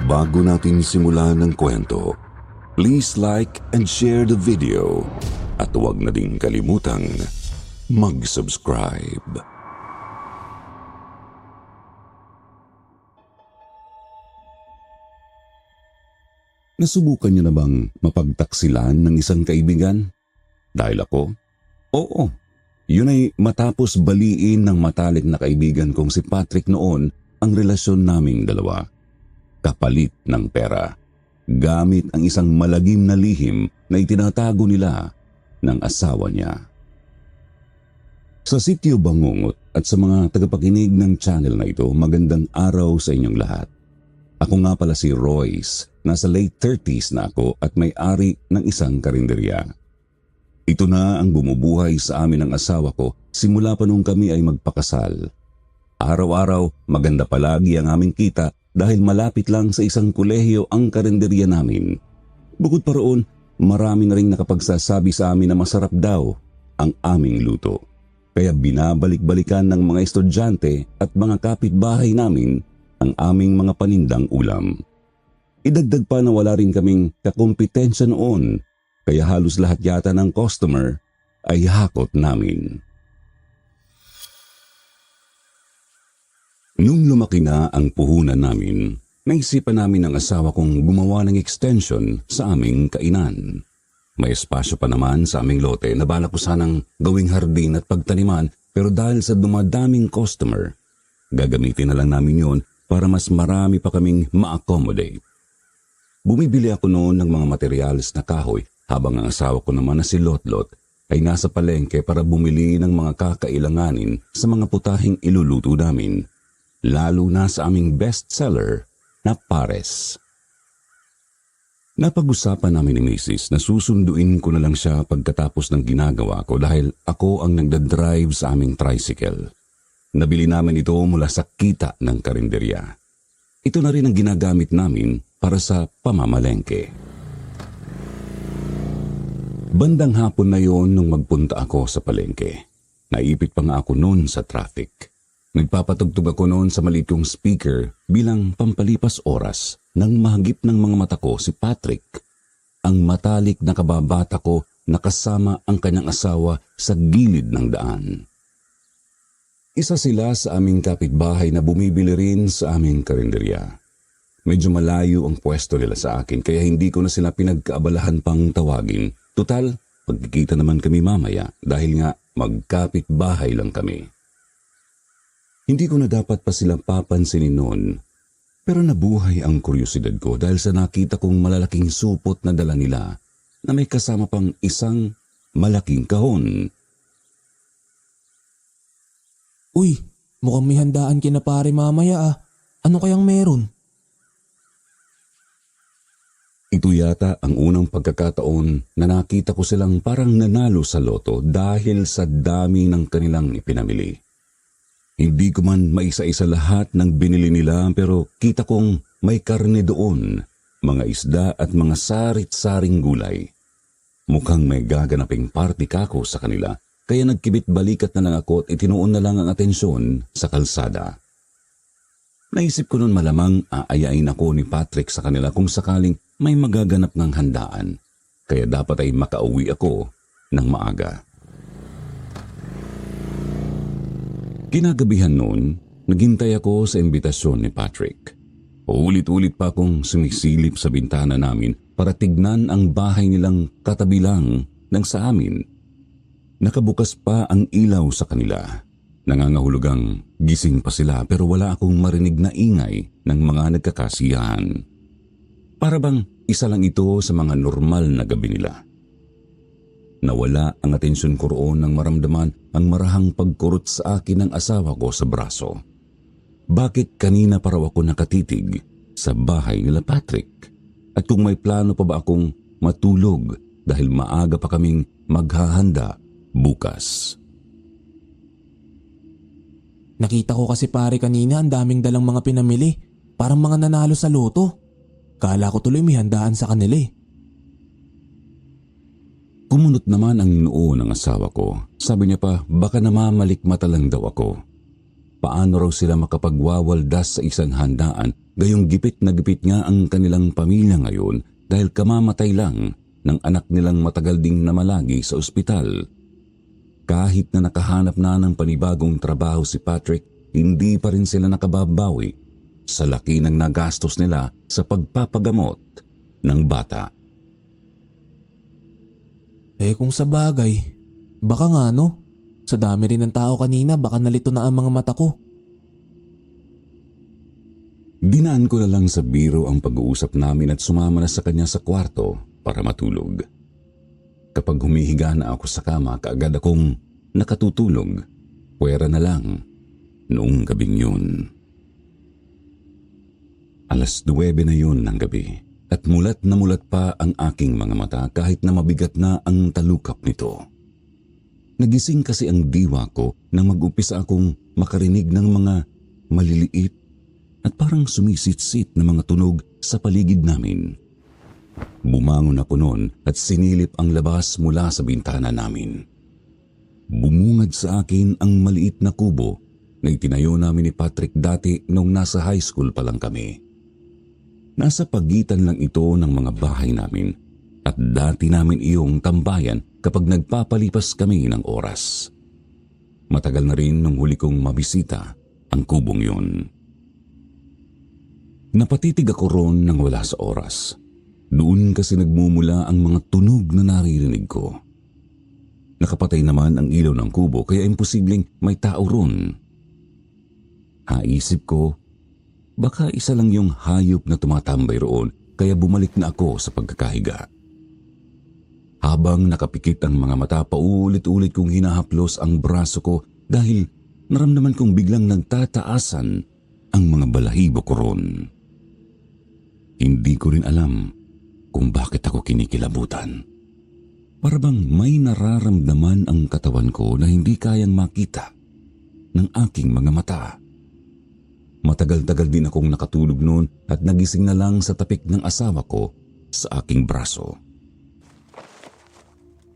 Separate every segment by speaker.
Speaker 1: Bago natin simulan ng kwento, please like and share the video at huwag na din kalimutang mag-subscribe. Nasubukan niyo na bang mapagtaksilan ng isang kaibigan? Dahil ako? Oo. Yun ay matapos baliin ng matalik na kaibigan kong si Patrick noon ang relasyon naming dalawa. Kapalit ng pera. Gamit ang isang malagim na lihim na itinatago nila ng asawa niya. Sa Sitio Bangungot at sa mga tagapakinig ng channel na ito, magandang araw sa inyong lahat. Ako nga pala si Royce. Nasa late 30s na ako at may-ari ng isang karinderya. Ito na ang bumubuhay sa amin ng asawa ko simula pa nung kami ay magpakasal. Araw-araw maganda palagi ang aming kita dahil malapit lang sa isang kolehiyo ang karinderya namin. Bukod pa roon, marami na ring nakapagsasabi sa amin na masarap daw ang aming luto. Kaya binabalik-balikan ng mga estudyante at mga kapitbahay namin ang aming mga panindang ulam. Idagdag pa na wala rin kaming kakumpetensya noon, kaya halos lahat yata ng customer ay hakot namin. Nung lumaki na ang puhunan namin, naisipan namin ng asawa kong gumawa ng extension sa aming kainan. May espasyo pa naman sa aming lote na balak ko sanang gawing hardin at pagtaniman, pero dahil sa dumadaming customer, gagamitin na lang namin yon para mas marami pa kaming ma-accommodate. Bumibili ako noon ng mga materyales na kahoy habang ang asawa ko naman na si Lotlot ay nasa palengke para bumili ng mga kakailanganin sa mga putahing iluluto namin, lalo na sa aming bestseller na pares. Napag-usapan namin ni Mrs. na susunduin ko na lang siya pagkatapos ng ginagawa ko dahil ako ang nagdadrive sa aming tricycle. Nabili namin ito mula sa kita ng karinderya. Ito na rin ang ginagamit namin para sa pamamalengke. Bandang hapon na yon nung magpunta ako sa palengke. Naipit pa nga ako noon sa traffic. Nagpapatugtog ako noon sa maliit kong speaker bilang pampalipas oras nang mahagip ng mga mata ko si Patrick, ang matalik na kababata ko na kasama ang kanyang asawa sa gilid ng daan. Isa sila sa aming kapitbahay na bumibili rin sa aming karinderya. Medyo malayo ang pwesto nila sa akin kaya hindi ko na sila pinagkaabalahan pang tawagin. Tutal, pagkikita naman kami mamaya dahil nga magkapitbahay lang kami. Hindi ko na dapat pa silang papansinin noon, pero nabuhay ang kuryosidad ko dahil sa nakita kong malalaking supot na dala nila na may kasama pang isang malaking kahon.
Speaker 2: Uy, mukhang may handaan kina pare mamaya ah. Ano kayang meron?
Speaker 1: Ito yata ang unang pagkakataon na nakita ko silang parang nanalo sa loto dahil sa dami ng kanilang ipinamili. Hindi ko man maisa-isa lahat ng binili nila pero kita kong may karne doon, mga isda at mga sarit-saring gulay. Mukhang may gaganaping party kako sa kanila kaya nagkibit balikat na lang ako at itinuon na lang ang atensyon sa kalsada. Naisip ko noon malamang aayain ako ni Patrick sa kanila kung sakaling may magaganap ng handaan, kaya dapat ay makauwi ako ng maaga. Kinagabihan noon, naghintay ako sa imbitasyon ni Patrick. Ulit-ulit pa akong sumisilip sa bintana namin para tignan ang bahay nilang katabi lang ng sa amin. Nakabukas pa ang ilaw sa kanila. Nangangahulugang gising pa sila pero wala akong marinig na ingay ng mga nagkakasiyahan. Para bang isa lang ito sa mga normal na gabi nila. Nawala ang atensyon ko roon nang maramdaman ang marahang pagkurot sa akin ng asawa ko sa braso. Bakit kanina pa raw ako nakatitig sa bahay nila Patrick? At kung may plano pa ba akong matulog dahil maaga pa kaming maghahanda bukas?
Speaker 2: Nakita ko kasi pare kanina ang daming dalang mga pinamili. Parang mga nanalo sa loto. Kala ko tuloy may handaan sa kanila eh.
Speaker 1: Kumunot naman ang noo ng asawa ko. Sabi niya pa baka namamalikmata lang daw ako. paano raw sila makapagwawaldas sa isang handaan, gayong gipit na gipit nga ang kanilang pamilya ngayon dahil kamamatay lang ng anak nilang matagal ding namalagi sa ospital. Kahit na nakahanap na ng panibagong trabaho si Patrick, hindi pa rin sila nakababawi sa laki ng nagastos nila sa pagpapagamot ng bata.
Speaker 2: Kung sa bagay, baka nga no, sa dami rin ng tao kanina baka nalito na ang mga mata ko.
Speaker 1: Dinaan ko na lang sa biro ang pag-uusap namin at sumama na sa kanya sa kwarto para matulog. Kapag humihiga na ako sa kama, kaagad akong nakatutulog. Puwera na lang noong gabing yun. 9:00 na yun ng gabi at mulat na mulat pa ang aking mga mata kahit na mabigat na ang talukap nito. Nagising kasi ang diwa ko nang mag-umpisa akong makarinig ng mga maliliit at parang sumisitsit na mga tunog sa paligid namin. Bumangon ako noon at sinilip ang labas mula sa bintana namin. Bumungad sa akin ang maliit na kubo na itinayo namin ni Patrick dati nung nasa high school pa lang kami. Nasa pagitan lang ito ng mga bahay namin at dati namin iyong tambayan kapag nagpapalipas kami ng oras. Matagal na rin nung huli kong mabisita ang kubong yun. Napatitig ako ron nang wala sa oras. Doon kasi nagmumula ang mga tunog na naririnig ko. Nakapatay naman ang ilaw ng kubo kaya imposibleng may tao ron. Naisip ko, baka isa lang yung hayop na tumatambay roon kaya bumalik na ako sa pagkakahiga. Habang nakapikit ang mga mata, paulit-ulit kong hinahaplos ang braso ko dahil naramdaman kong biglang nagtataasan ang mga balahibo ko ron. Hindi ko rin alam kung bakit ako kinikilabutan. Para bang may nararamdaman ang katawan ko na hindi kayang makita ng aking mga mata. Matagal-tagal din akong nakatulog noon at nagising na lang sa tapik ng asawa ko sa aking braso.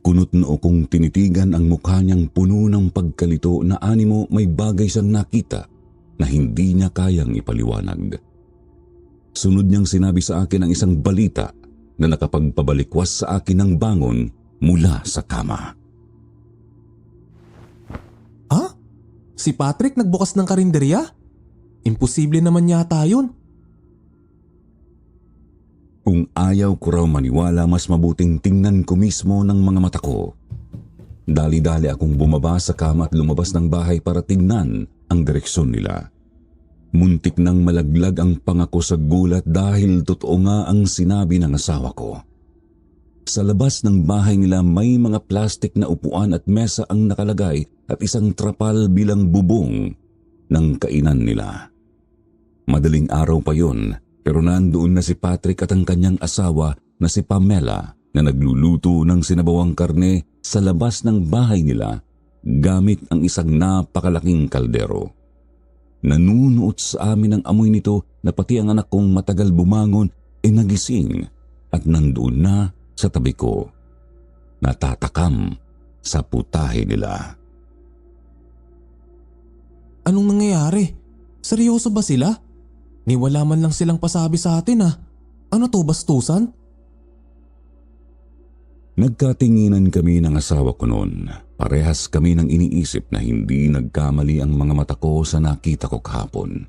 Speaker 1: Kunot noo kong tinitigan ang mukha niyang puno ng pagkalito na animo may bagay siyang nakita na hindi niya kayang ipaliwanag. Sunod niyang sinabi sa akin ang isang balita na nakapagpabalikwas sa akin ng bangon mula sa kama.
Speaker 2: Ha? Si Patrick nagbukas ng karinderya? Imposible naman yata yun.
Speaker 1: Kung ayaw ko raw maniwala, mas mabuting tingnan ko mismo ng mga mata ko. Dali-dali akong bumaba sa kama at lumabas ng bahay para tingnan ang direksyon nila. Muntik nang malaglag ang pangako sa gulat dahil totoo nga ang sinabi ng asawa ko. Sa labas ng bahay nila may mga plastik na upuan at mesa ang nakalagay at isang trapal bilang bubong ng kainan nila. Madaling araw pa yun, pero nandoon na si Patrick at ang kanyang asawa na si Pamela na nagluluto ng sinabawang karne sa labas ng bahay nila gamit ang isang napakalaking kaldero. Nanunuot sa amin ang amoy nito na pati ang anak kong matagal bumangon ay nagising at nandoon na sa tabi ko. Natatakam sa putahe nila.
Speaker 2: Anong nangyayari? Seryoso ba sila? Niwala man lang silang pasabi sa atin ah. Ano to, bastusan?
Speaker 1: Nagkatinginan kami ng asawa ko noon. Parehas kami nang iniisip na hindi nagkamali ang mga mata ko sa nakita ko kahapon.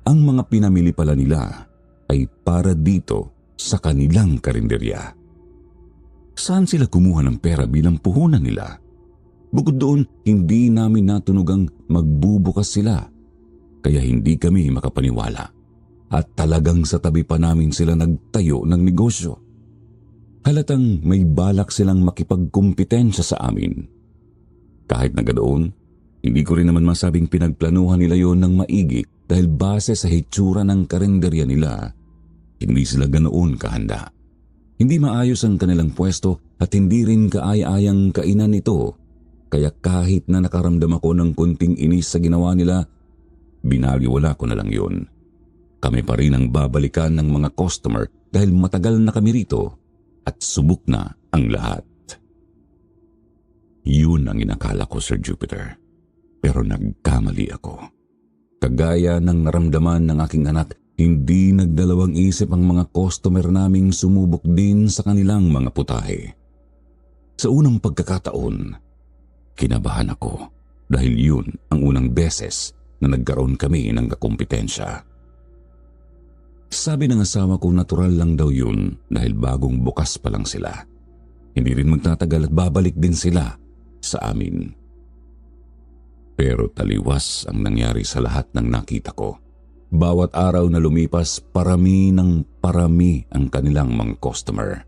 Speaker 1: Ang mga pinamili pala nila ay para dito sa kanilang karinderya. Saan sila kumuha ng pera bilang puhunan nila? Bukod doon, hindi namin natunugang magbubukas sila. Kaya hindi kami makapaniwala. At talagang sa tabi pa namin sila nagtayo ng negosyo. Halatang may balak silang makipagkumpitensya sa amin. Kahit na ganoon, hindi ko rin naman masabing pinagplanuhan nila yon ng maigi dahil base sa hitsura ng karinderya nila, hindi sila ganoon kahanda. Hindi maayos ang kanilang pwesto at hindi rin kaaya-ayang kainan ito, kaya kahit na nakaramdam ako ng kunting inis sa ginawa nila, binaliwala ko na lang yon. Kami pa rin ang babalikan ng mga customer dahil matagal na kami rito at subok na ang lahat. Yun ang inakala ko, Sir Jupiter. Pero nagkamali ako. Kagaya ng naramdaman ng aking anak, hindi nagdalawang isip ang mga customer naming sumubok din sa kanilang mga putahe. Sa unang pagkakataon, kinabahan ako dahil yun ang unang beses na nagkaroon kami ng kakumpetensya. Sabi ng asawa ko natural lang daw yun dahil bagong bukas pa lang sila. Hindi rin magtatagal at babalik din sila sa amin. Pero taliwas ang nangyari sa lahat ng nakita ko. Bawat araw na lumipas, parami ng parami ang kanilang mga customer.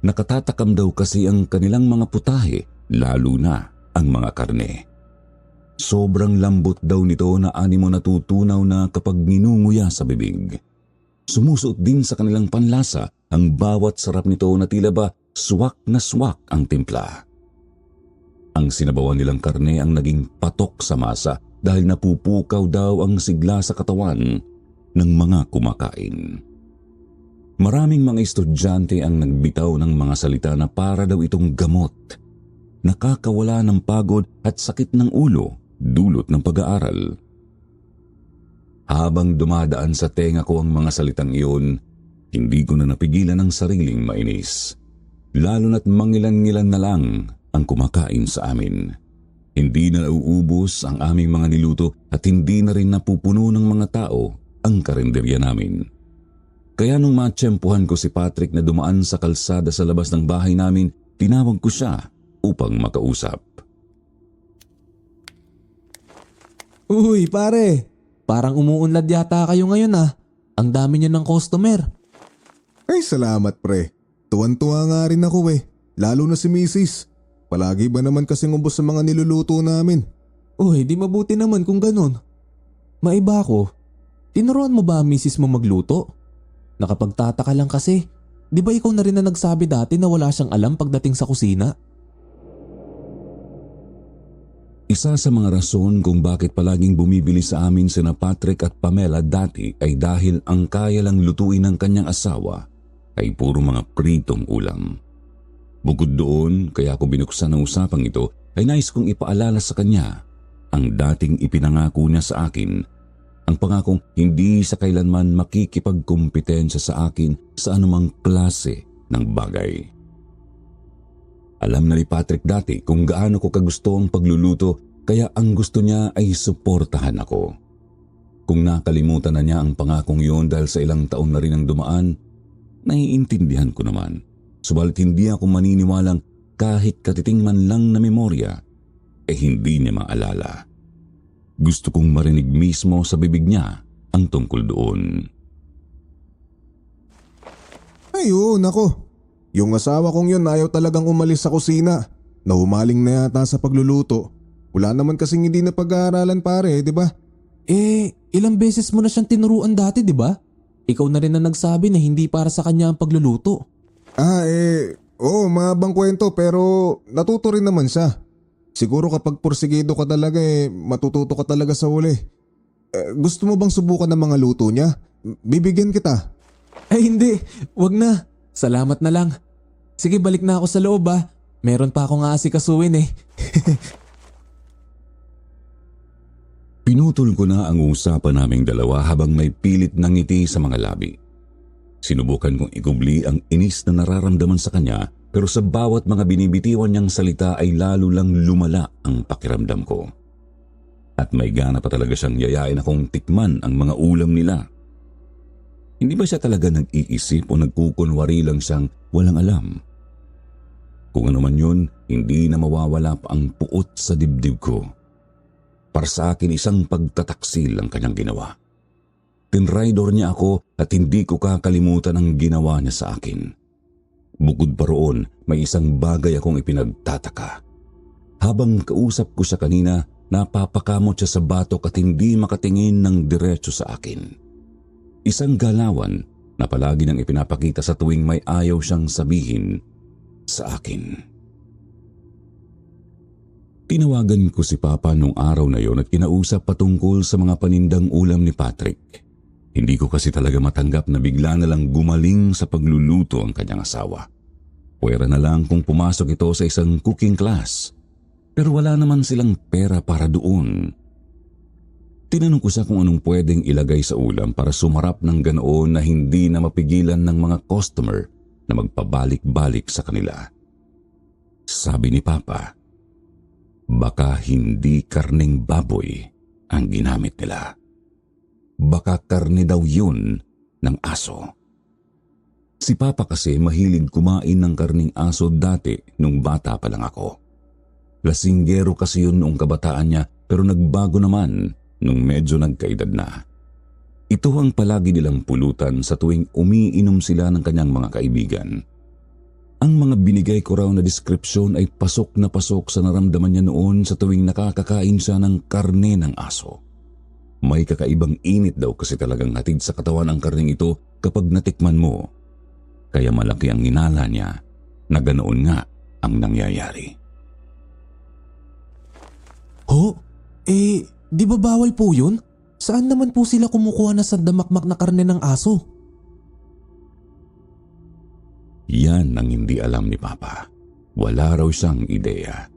Speaker 1: Nakatatakam daw kasi ang kanilang mga putahe, lalo na ang mga karne. Sobrang lambot daw nito na animo natutunaw na kapag ninunguya sa bibig. Sumusuot din sa kanilang panlasa ang bawat sarap nito na tila ba swak na swak ang timpla. Ang sinabawan nilang karne ang naging patok sa masa dahil napupukaw daw ang sigla sa katawan ng mga kumakain. Maraming mga estudyante ang nagbitaw ng mga salita na para daw itong gamot. Nakakawala ng pagod at sakit ng ulo dulot ng pag-aaral. Habang dumadaan sa tenga ko ang mga salitang iyon, hindi ko na napigilan ang sariling mainis. Lalo na't mangilan-ngilan na lang ang kumakain sa amin. Hindi na nauubos ang aming mga niluto at hindi na rin napupuno ng mga tao ang karinderya namin. Kaya nung matsyempuhan ko si Patrick na dumaan sa kalsada sa labas ng bahay namin, tinawag ko siya upang makausap.
Speaker 2: Uy pare, parang umuunlad yata kayo ngayon ah. Ang dami niyo ng customer.
Speaker 3: Ay salamat pre. Tuwan-tuwa nga rin ako lalo na si Mrs. Palagi ba naman kasing ubos sa mga niluluto namin?
Speaker 2: Uy, di mabuti naman kung ganun. Maiba ako, tinuruan mo ba ang misis mo magluto? Nakapagtataka lang kasi, di ba ikaw na rin na nagsabi dati na wala siyang alam pagdating sa kusina?
Speaker 1: Isa sa mga rason kung bakit palaging bumibili sa amin sina Patrick at Pamela dati ay dahil ang kaya lang lutuin ng kanyang asawa ay puro mga pritong ulam. Bukod doon, kaya ako binuksan ang usapang ito ay nais kong ipaalala sa kanya ang dating ipinangako niya sa akin, ang pangakong hindi sa kailanman makikipagkumpetensya sa akin sa anumang klase ng bagay. Alam na ni Patrick dati kung gaano ko kagusto ang pagluluto kaya ang gusto niya ay suportahan ako. Kung nakalimutan na niya ang pangakong yun dahil sa ilang taon na rin ang dumaan, naiintindihan ko naman. Subalit hindi ako maniniwalang kahit katiting man lang na memorya, hindi niya maalala. Gusto kong marinig mismo sa bibig niya ang tungkol doon.
Speaker 3: Ayun ako. Yung asawa kong yun ayaw talagang umalis sa kusina. Nahumaling na yata sa pagluluto. Wala naman kasing hindi na pag-aaralan pare, di ba?
Speaker 2: Ilang beses mo na siyang tinuruan dati, di ba? Ikaw na rin na nagsabi na hindi para sa kanya ang pagluluto.
Speaker 3: Mahabang kwento pero natuto rin naman siya. Siguro kapag porsigido ka talaga matututo ka talaga sa huli. Gusto mo bang subukan ng mga luto niya? Bibigyan kita.
Speaker 2: Ay hindi, wag na. Salamat na lang. Sige balik na ako sa loob ah. Meron pa akong aasikasuhin
Speaker 1: Pinutol ko na ang usapan naming dalawa habang may pilit na ngiti sa mga labi. Sinubukan kong ikubli ang inis na nararamdaman sa kanya pero sa bawat mga binibitiwan niyang salita ay lalo lang lumala ang pakiramdam ko. At may gana pa talaga siyang yayain akong tikman ang mga ulam nila. Hindi ba siya talaga nag-iisip o nagkukunwari lang siyang walang alam? Kung ano man yun, hindi na mawawala pa ang puot sa dibdib ko. Para sa akin isang pagtataksil ang kanyang ginawa. Tinraidor niya ako at hindi ko kakalimutan ang ginawa niya sa akin. Bukod pa roon, may isang bagay akong ipinagtataka. Habang kausap ko siya kanina, napapakamot siya sa batok at hindi makatingin ng diretso sa akin. Isang galawan na palagi nang ipinapakita sa tuwing may ayaw siyang sabihin sa akin. Tinawagan ko si Papa nung araw na yon at kinausap patungkol sa mga panindang ulam ni Patrick. Hindi ko kasi talaga matanggap na bigla na lang gumaling sa pagluluto ang kanyang asawa. Pwera na lang kung pumasok ito sa isang cooking class. Pero wala naman silang pera para doon. Tinanong ko siya kung anong pwedeng ilagay sa ulam para sumarap ng ganoon na hindi na mapigilan ng mga customer na magpabalik-balik sa kanila. Sabi ni Papa, baka hindi karneng baboy ang ginamit nila. Baka karne daw yun ng aso. Si Papa kasi mahilig kumain ng karning aso dati nung bata pa lang ako. Lasinggero kasi yun noong kabataan niya pero nagbago naman nung medyo nagkaedad na. Ito ang palagi nilang pulutan sa tuwing umiinom sila ng kanyang mga kaibigan. Ang mga binigay ko raw na deskripsyon ay pasok na pasok sa naramdaman niya noon sa tuwing nakakakain siya ng karne ng aso. May kakaibang init daw kasi talagang hatid sa katawan ang karneng ito kapag natikman mo. Kaya malaki ang hinala niya na ganoon nga ang nangyayari.
Speaker 2: Ho? Di ba bawal po yun? Saan naman po sila kumukuha na sandamakmak na karne ng aso?
Speaker 1: Yan ang hindi alam ni Papa. Wala raw siyang ideya.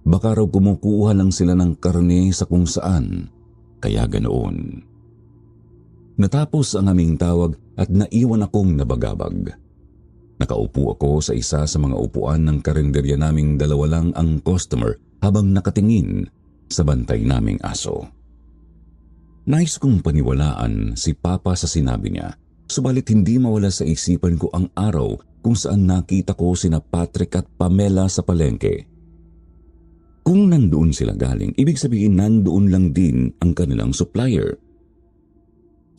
Speaker 1: Baka raw kumukuha lang sila ng karne sa kung saan, kaya ganoon. Natapos ang aming tawag at naiwan akong nabagabag. Nakaupo ako sa isa sa mga upuan ng karinderya naming dalawa lang ang customer habang nakatingin sa bantay naming aso. Nais kong paniwalaan si Papa sa sinabi niya, subalit hindi mawala sa isipan ko ang araw kung saan nakita ko sina Patrick at Pamela sa palengke. Kung nandoon sila galing, ibig sabihin nandoon lang din ang kanilang supplier.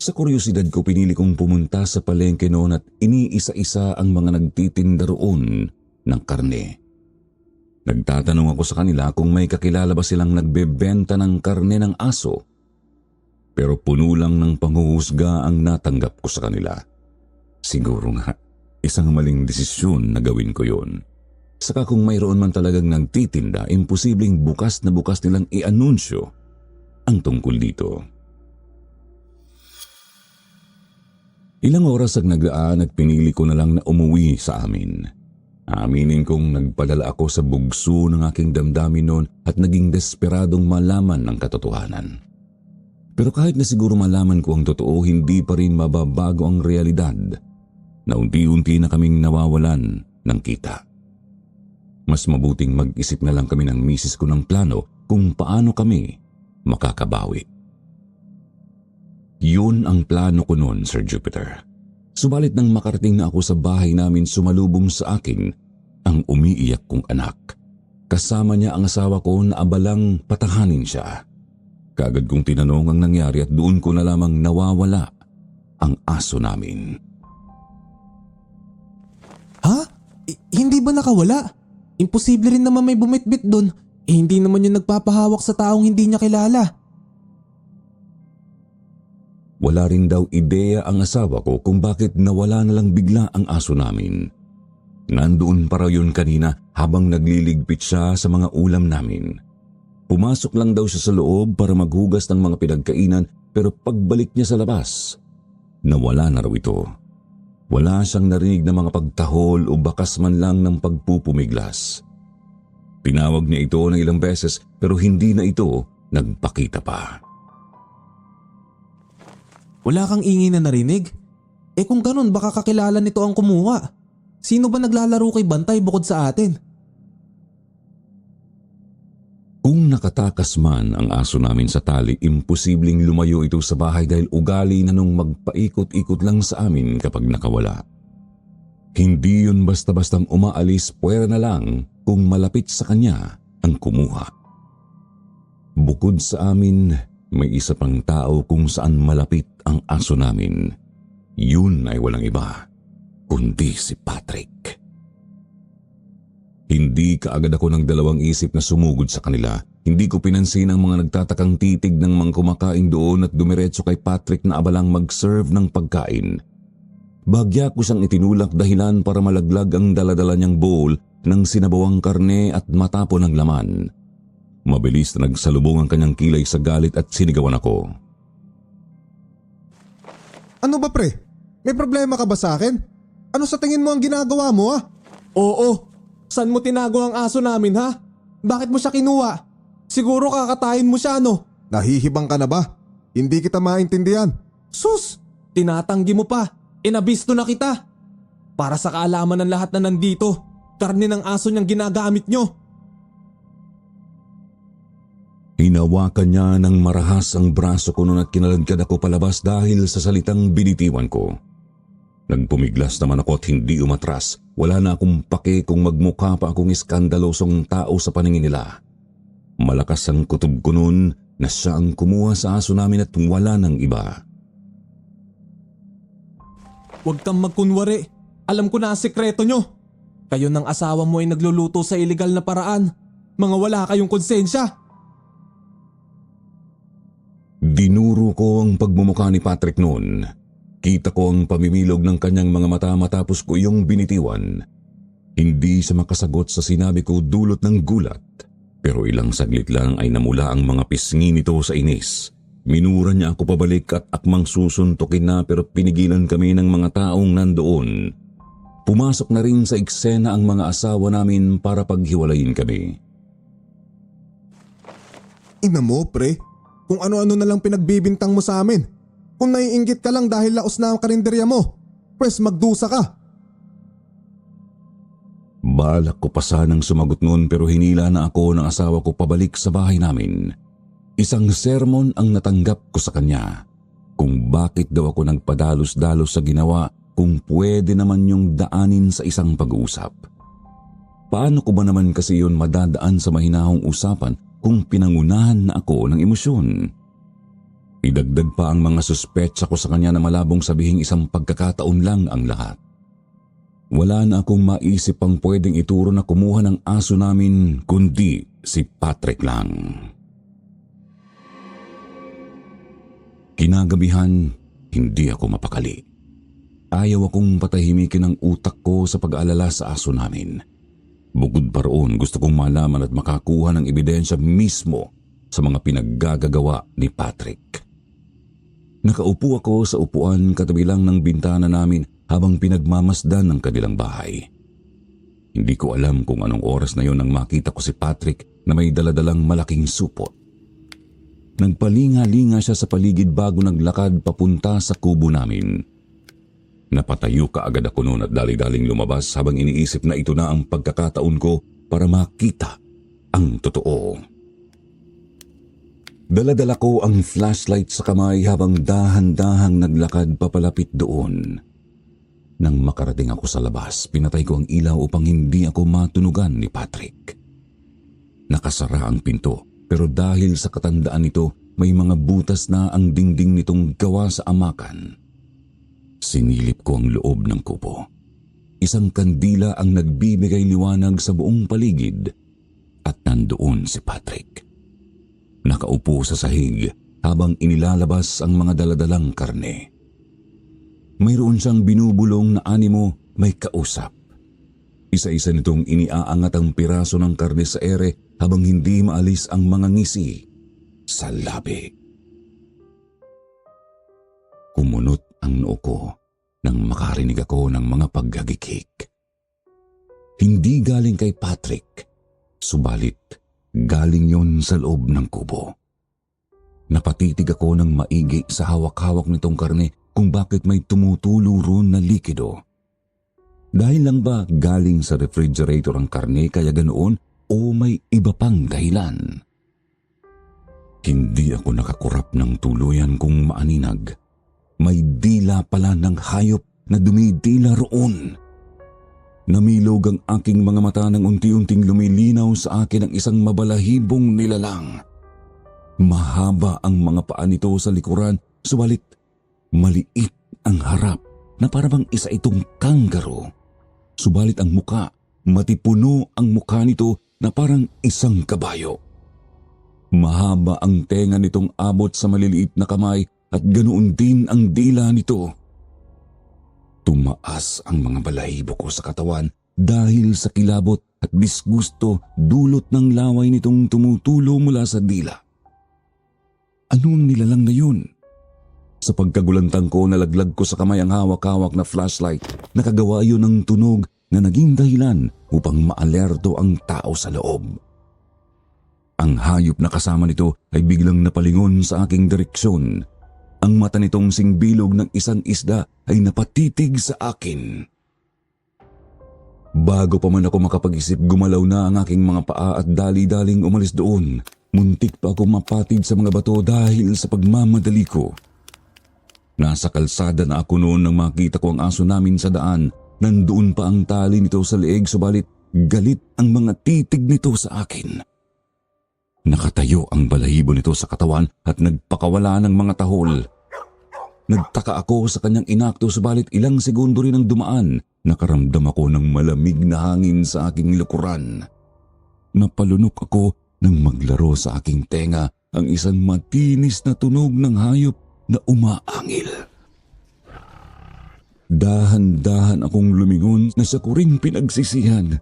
Speaker 1: Sa kuryosidad ko, pinili kong pumunta sa palengke noon at iniisa-isa ang mga nagtitinda roon ng karne. Nagtatanong ako sa kanila kung may kakilala ba silang nagbebenta ng karne ng aso. Pero puno lang ng panghuhusga ang natanggap ko sa kanila. Siguro nga, isang maling desisyon na gawin ko yun. Saka kung mayroon man talagang nagtitinda, imposibleng bukas na bukas nilang i-anunsyo ang tungkol dito. Ilang oras ang nagdaan at pinili ko na lang na umuwi sa amin. Aminin kong nagpadala ako sa bugso ng aking damdamin noon at naging desperadong malaman ng katotohanan. Pero kahit na siguro malaman ko ang totoo, hindi pa rin mababago ang realidad na unti-unti na kaming nawawalan ng kita. Mas mabuting mag-isip na lang kami ng misis ko ng plano kung paano kami makakabawi. Yun ang plano ko noon, Sir Jupiter. Subalit nang makarating na ako sa bahay namin, sumalubong sa akin ang umiiyak kong anak. Kasama niya ang asawa ko na abalang patahanin siya. Kaagad kong tinanong ang nangyari at doon ko na lamang nawawala ang aso namin.
Speaker 2: Ha? Hindi ba nakawala? Imposible rin naman may bumitbit doon. Hindi naman yung nagpapahawak sa taong hindi niya kilala.
Speaker 1: Wala rin daw ideya ang asawa ko kung bakit nawala na lang bigla ang aso namin. Nandoon pa raw yun kanina habang nagliligpit siya sa mga ulam namin. Pumasok lang daw siya sa loob para maghugas ng mga pinagkainan pero pagbalik niya sa labas, nawala na raw ito. Wala siyang narinig na mga pagtahol o bakas man lang ng pagpupumiglas. Tinawag niya ito ng ilang beses pero hindi na ito nagpakita pa.
Speaker 2: Wala kang ingay na narinig? Kung ganun baka kakilala nito ang kumuha. Sino ba naglalaro kay Bantay bukod sa atin?
Speaker 1: Kung nakatakas man ang aso namin sa tali, imposibleng lumayo ito sa bahay dahil ugali na nung magpaikot-ikot lang sa amin kapag nakawala. Hindi yun basta-bastang umaalis, puwera na lang kung malapit sa kanya ang kumuha. Bukod sa amin, may isa pang tao kung saan malapit ang aso namin. Yun ay walang iba, kundi si Patrick. Hindi kaagad ako ng dalawang isip na sumugod sa kanila. Hindi ko pinansin ang mga nagtatakang titig ng mga kumakain doon at dumiretso kay Patrick na abalang mag-serve ng pagkain. Bagya ko siyang itinulak dahilan para malaglag ang daladala niyang bowl ng sinabawang karne at matapon ng laman. Mabilis na nagsalubong ang kanyang kilay sa galit at sinigawan ako.
Speaker 3: Ano ba pre? May problema ka ba sa akin? Ano sa tingin mo ang ginagawa mo ah?
Speaker 2: Oo. Saan mo tinago ang aso namin ha? Bakit mo siya kinuha? Siguro kakatayin mo siya, no?
Speaker 3: Nahihibang ka na ba? Hindi kita maintindihan.
Speaker 2: Sus! Tinatanggi mo pa. Inabisto na kita. Para sa kaalaman ng lahat na nandito, karne ng aso niyang ginagamit nyo.
Speaker 1: Hinawakan niya ng marahas ang braso ko noon at kinaladkad ako palabas dahil sa salitang binitiwan ko. Nagpumiglas naman ako at hindi umatras. Wala na akong pake kung magmukha pa akong iskandalosong tao sa paningin nila. Malakas ang kutob ko noon na siya ang kumuha sa aso namin at wala ng iba.
Speaker 2: Huwag kang magkunwari. Alam ko na ang sikreto nyo. Kayo ng asawa mo ay nagluluto sa iligal na paraan. Mga wala kayong konsensya.
Speaker 1: Dinuro ko ang pagmumukha ni Patrick noon. Kita ko ang pamimilog ng kanyang mga mata matapos ko yung binitiwan. Hindi siya makasagot sa sinabi ko dulot ng gulat. Pero ilang saglit lang ay namula ang mga pisngi nito sa inis. Minura niya ako pabalik at akmang susuntukin na pero pinigilan kami ng mga taong nandoon. Pumasok na rin sa eksena ang mga asawa namin para paghiwalayin kami.
Speaker 3: Ina mo, pre. Kung ano-ano na lang pinagbibintang mo sa amin. Kung naiinggit ka lang dahil laos na ang karinderya mo, pwes magdusa ka.
Speaker 1: Balak ko pa sanang sumagot noon pero hinila na ako ng asawa ko pabalik sa bahay namin. Isang sermon ang natanggap ko sa kanya. Kung bakit daw ako nagpadalos-dalos sa ginawa kung pwede naman yung daanin sa isang pag-uusap. Paano ko ba naman kasi yun madadaan sa mahinahong usapan kung pinangunahan na ako ng emosyon? Idagdag pa ang mga suspetsa ko sa kanya na malabong sabihing isang pagkakataon lang ang lahat. Wala na akong maisip pang pwedeng ituro na kumuha ng aso namin kundi si Patrick lang. Kinagabihan, hindi ako mapakali. Ayaw akong patahimikin ang utak ko sa pag-aalala sa aso namin. Bukod pa roon, gusto kong malaman at makakuha ng ebidensya mismo sa mga pinaggagawa ni Patrick. Nakaupo ako sa upuan katabi lang ng bintana namin habang pinagmamasdan ng kanilang bahay. Hindi ko alam kung anong oras na yon nang makita ko si Patrick na may daladalang malaking supot. Nagpalinga-linga siya sa paligid bago naglakad papunta sa kubo namin. Napatayo kaagad ako noon at dali-daling lumabas habang iniisip na ito na ang pagkakataon ko para makita ang totoo. Dala-dala ko ang flashlight sa kamay habang dahan-dahang naglakad papalapit doon. Nang makarating ako sa labas, pinatay ko ang ilaw upang hindi ako matunugan ni Patrick. Nakasara ang pinto pero dahil sa katandaan nito, may mga butas na ang dingding nitong gawa sa amakan. Sinilip ko ang loob ng kubo. Isang kandila ang nagbibigay liwanag sa buong paligid at nandoon si Patrick. Nakaupo sa sahig habang inilalabas ang mga daladalang karne. Mayroon siyang binubulong na animo may kausap. Isa-isa nitong iniaangat ang piraso ng karne sa ere habang hindi maalis ang mga ngisi sa labi. Kumunot ang noo ko nang makarinig ako ng mga paggagikik. Hindi galing kay Patrick, subalit galing yon sa loob ng kubo. Napatitig ako ng maigi sa hawak-hawak nitong karne kung bakit may tumutulo roon na likido. Dahil lang ba galing sa refrigerator ang karne kaya ganoon o may iba pang dahilan? Hindi ako nakakurap ng tuluyan kung maaninag. May dila pala ng hayop na dumidila roon. Namilog ang aking mga mata nang unti-unting lumilinaw sa akin ang isang mabalahibong nilalang. Mahaba ang mga paa nito sa likuran, subalit maliit ang harap na parang isa itong kangaroo. Subalit ang muka, matipuno ang mukha nito na parang isang kabayo. Mahaba ang tenga nitong abot sa maliliit na kamay at ganoon din ang dila nito. Tumaas ang mga balahibo ko sa katawan dahil sa kilabot at disgusto dulot ng laway nitong tumutulo mula sa dila. Ano ang nilalang na yun? Sa pagkagulantang ko, nalaglag ko sa kamay ang hawak-hawak na flashlight. Nakagawa yun ng tunog na naging dahilan upang maalerto ang tao sa loob. Ang hayop na kasama nito ay biglang napalingon sa aking direksyon. Ang mata nitong singbilog ng isang isda ay napatitig sa akin. Bago pa man ako makapag-isip, gumalaw na ang aking mga paa at dali-daling umalis doon. Muntik pa ako mapatid sa mga bato dahil sa pagmamadali ko. Nasa kalsada na ako noon nang makita ko ang aso namin sa daan. Nandoon pa ang tali nito sa leeg, subalit galit ang mga titig nito sa akin. Nakatayo ang balahibo nito sa katawan at nagpakawala ng mga tahol. Nagtaka ako sa kanyang inakto, subalit ilang segundo rin ang dumaan. Nakaramdam ako ng malamig na hangin sa aking likuran. Napalunok ako nang maglaro sa aking tenga ang isang matinis na tunog ng hayop na umaangil. Dahan-dahan akong lumingon na sa kuring pinagsisihan.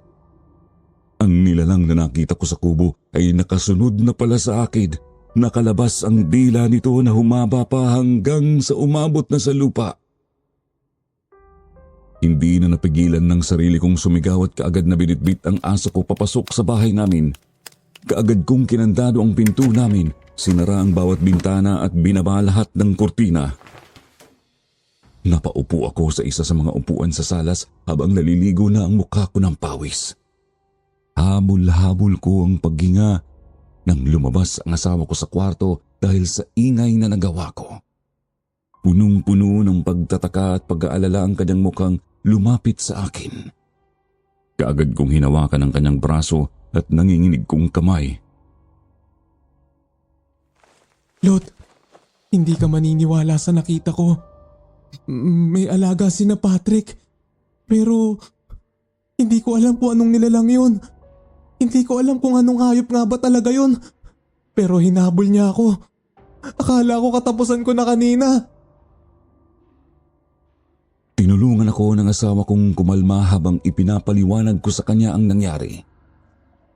Speaker 1: Ang nilalang na nakita ko sa kubo ay nakasunod na pala sa akin. Nakalabas ang dila nito na humaba pa hanggang sa umabot na sa lupa. Hindi na napigilan ng sarili kong sumigaw at kaagad na binitbit ang aso ko papasok sa bahay namin. Kaagad kong kinandado ang pinto namin, sinara ang bawat bintana at binaba lahat ng kurtina. Napaupo ako sa isa sa mga upuan sa salas habang naliligo na ang mukha ko ng pawis. Habol-habol ko ang paghinga nang lumabas ang asawa ko sa kwarto dahil sa ingay na nagawa ko. Punong-puno ng pagtataka at pag-aalala ang kanyang mukhang lumapit sa akin. Kaagad kong hinawakan ang kanyang braso at nanginginig kong kamay.
Speaker 2: Lot, hindi ka maniniwala sa nakita ko. May alaga si na Patrick. Pero hindi ko alam kung anong nilalang yun. Hindi ko alam kung anong hayop nga ba talaga yun. Pero hinabol niya ako. Akala ko katapusan ko na kanina.
Speaker 1: Tinulungan ako ng asawa kong kumalma habang ipinapaliwanag ko sa kanya ang nangyari.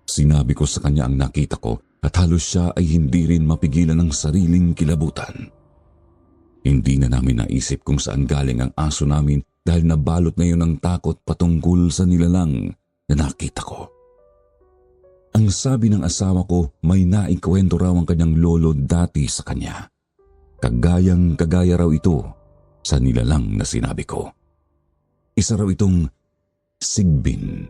Speaker 1: Sinabi ko sa kanya ang nakita ko at halos siya ay hindi rin mapigilan ng sariling kilabutan. Hindi na namin naisip kung saan galing ang aso namin dahil nabalot na yun ng takot patungkol sa nilalang na nakita ko. Ang sabi ng asawa ko, may naikwento raw ang kanyang lolo dati sa kanya. Kagaya raw ito sa nilalang na sinabi ko. Isa raw itong sigbin.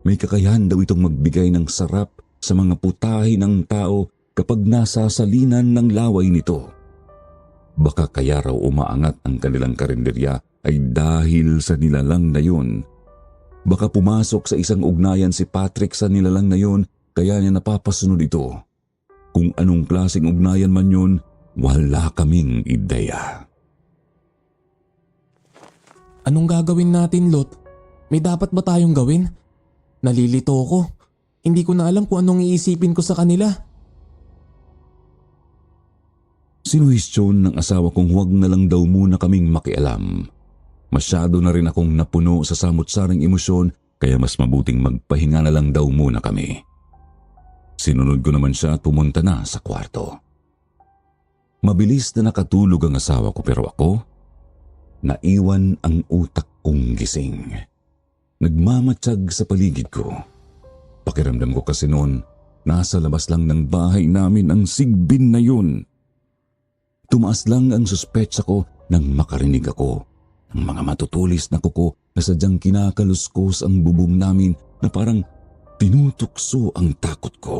Speaker 1: May kakayahan daw itong magbigay ng sarap sa mga putahe ng tao kapag nasa salinan ng laway nito. Baka kaya raw umaangat ang kanilang karinderya ay dahil sa nilalang na yun. Baka pumasok sa isang ugnayan si Patrick sa nilalang na yun kaya niya napapasunod ito. Kung anong klaseng ugnayan man yun, wala kaming ideya.
Speaker 2: Anong gagawin natin, Lot? May dapat ba tayong gawin? Nalilito ko. Hindi ko na alam kung anong iisipin ko sa kanila.
Speaker 1: Sinuhestyon ng asawa kong huwag na lang daw muna kaming makialam. Masyado na rin akong napuno sa samot-saring emosyon kaya mas mabuting magpahinga na lang daw muna kami. Sinunod ko naman siya at pumunta na sa kwarto. Mabilis na nakatulog ang asawa ko pero ako, naiwan ang utak kong gising. Nagmamatsyag sa paligid ko. Pakiramdam ko kasi noon, nasa labas lang ng bahay namin ang sigbin na yun. Tumaas lang ang suspetsa ko nang makarinig ako ng mga matutulis na kuko na sadyang kinakaluskos ang bubong namin na parang tinutukso ang takot ko.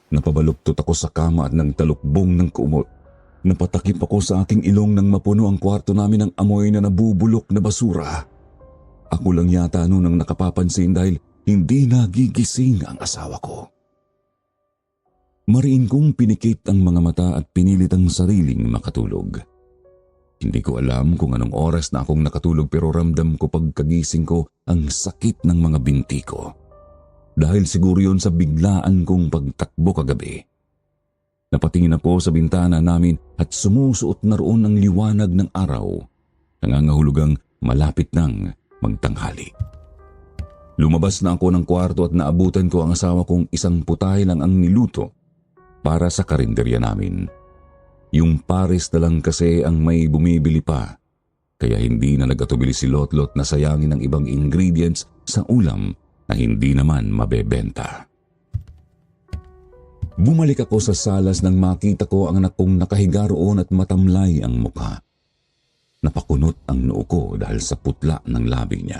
Speaker 1: Napabaluktot ako sa kama at nang talukbong ng kumot. Napatakip ako sa aking ilong nang mapuno ang kwarto namin ng amoy na nabubulok na basura. Ako lang yata noon ang nakapapansin dahil hindi nagigising ang asawa ko. Mariin kong pinikit ang mga mata at pinilit ang sariling makatulog. Hindi ko alam kung anong oras na akong nakatulog pero ramdam ko pagkagising ko ang sakit ng mga binti ko. Dahil siguro yun sa biglaan kong pagtakbo kagabi. Napatingin ako sa bintana namin at sumusuot na roon ang liwanag ng araw. Nangangahulugang malapit nang magtanghali. Lumabas na ako ng kwarto at naabutan ko ang asawa kong isang putahe lang ang niluto para sa karinderya namin. Yung pares na lang kasi ang may bumibili pa, kaya hindi na nagatubili si Lotlot na sayangin ang ibang ingredients sa ulam na hindi naman mabebenta. Bumalik ako sa salas nang makita ko ang anak kong nakahiga roon at matamlay ang mukha. Napakunot ang noo ko dahil sa putla ng labi niya.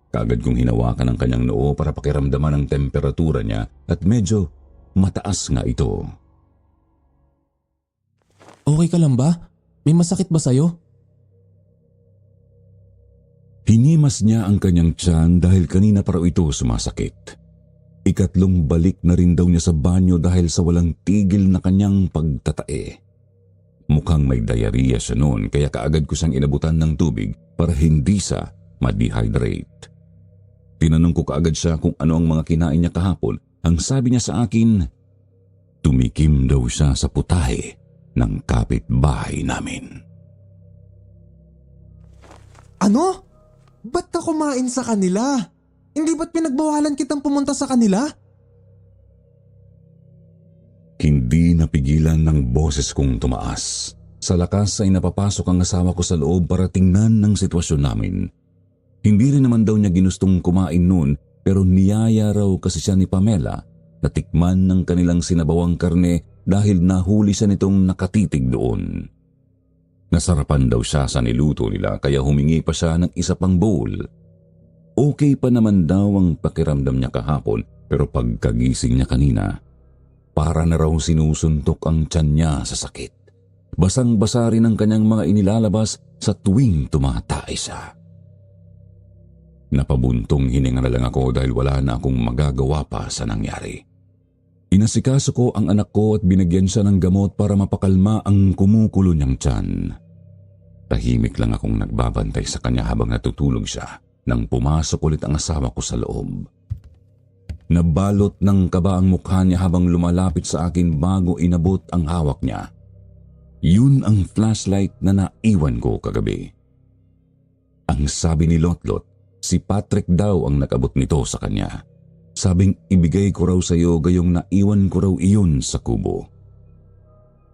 Speaker 1: Kaagad kong hinawakan ang kanyang noo para pakiramdaman ang temperatura niya at medyo mataas nga ito.
Speaker 2: Okay ka lang ba? May masakit ba sa'yo?
Speaker 1: Hinimas niya ang kanyang tiyan dahil kanina pa raw ito sumasakit. Ikatlong balik na rin daw niya sa banyo dahil sa walang tigil na kanyang pagtatae. Mukhang may diarrhea siya noon kaya kaagad ko siyang inabutan ng tubig para hindi siya ma-dehydrate. Tinanong ko kaagad siya kung ano ang mga kinain niya kahapon. Ang sabi niya sa akin, tumikim daw siya sa putahe ng kapitbahay namin.
Speaker 2: Ano? Ba't ka kumain sa kanila? Hindi ba't pinagbawalan kitang pumunta sa kanila?
Speaker 1: Hindi napigilan ng boses kong tumaas. Sa lakas ay napapasok ang asawa ko sa loob para tingnan ng sitwasyon namin. Hindi rin naman daw niya ginustong kumain noon pero niyaya raw kasi siya ni Pamela na tikman ng kanilang sinabawang karne dahil nahuli siya nitong nakatitig doon. Nasarapan daw siya sa niluto nila kaya humingi pa siya ng isa pang bowl. Okay pa naman daw ang pakiramdam niya kahapon pero pagkagising niya kanina, para na raw sinusuntok ang tiyan niya sa sakit. Basang-basa rin ang kanyang mga inilalabas sa tuwing tumatay siya. Napabuntong hininga na lang ako dahil wala na akong magagawa pa sa nangyari. Inasikaso ko ang anak ko at binigyan siya ng gamot para mapakalma ang kumukulo niyang tiyan. Tahimik lang akong nagbabantay sa kanya habang natutulog siya nang pumasok ulit ang asawa ko sa loob. Nabalot ng kaba ang mukha niya habang lumalapit sa akin bago inabot ang hawak niya. Yun ang flashlight na naiwan ko kagabi. Ang sabi ni Lotlot, si Patrick daw ang nag-abot nito sa kanya. Sabing ibigay ko raw sa iyo gayong naiwan ko raw iyon sa kubo.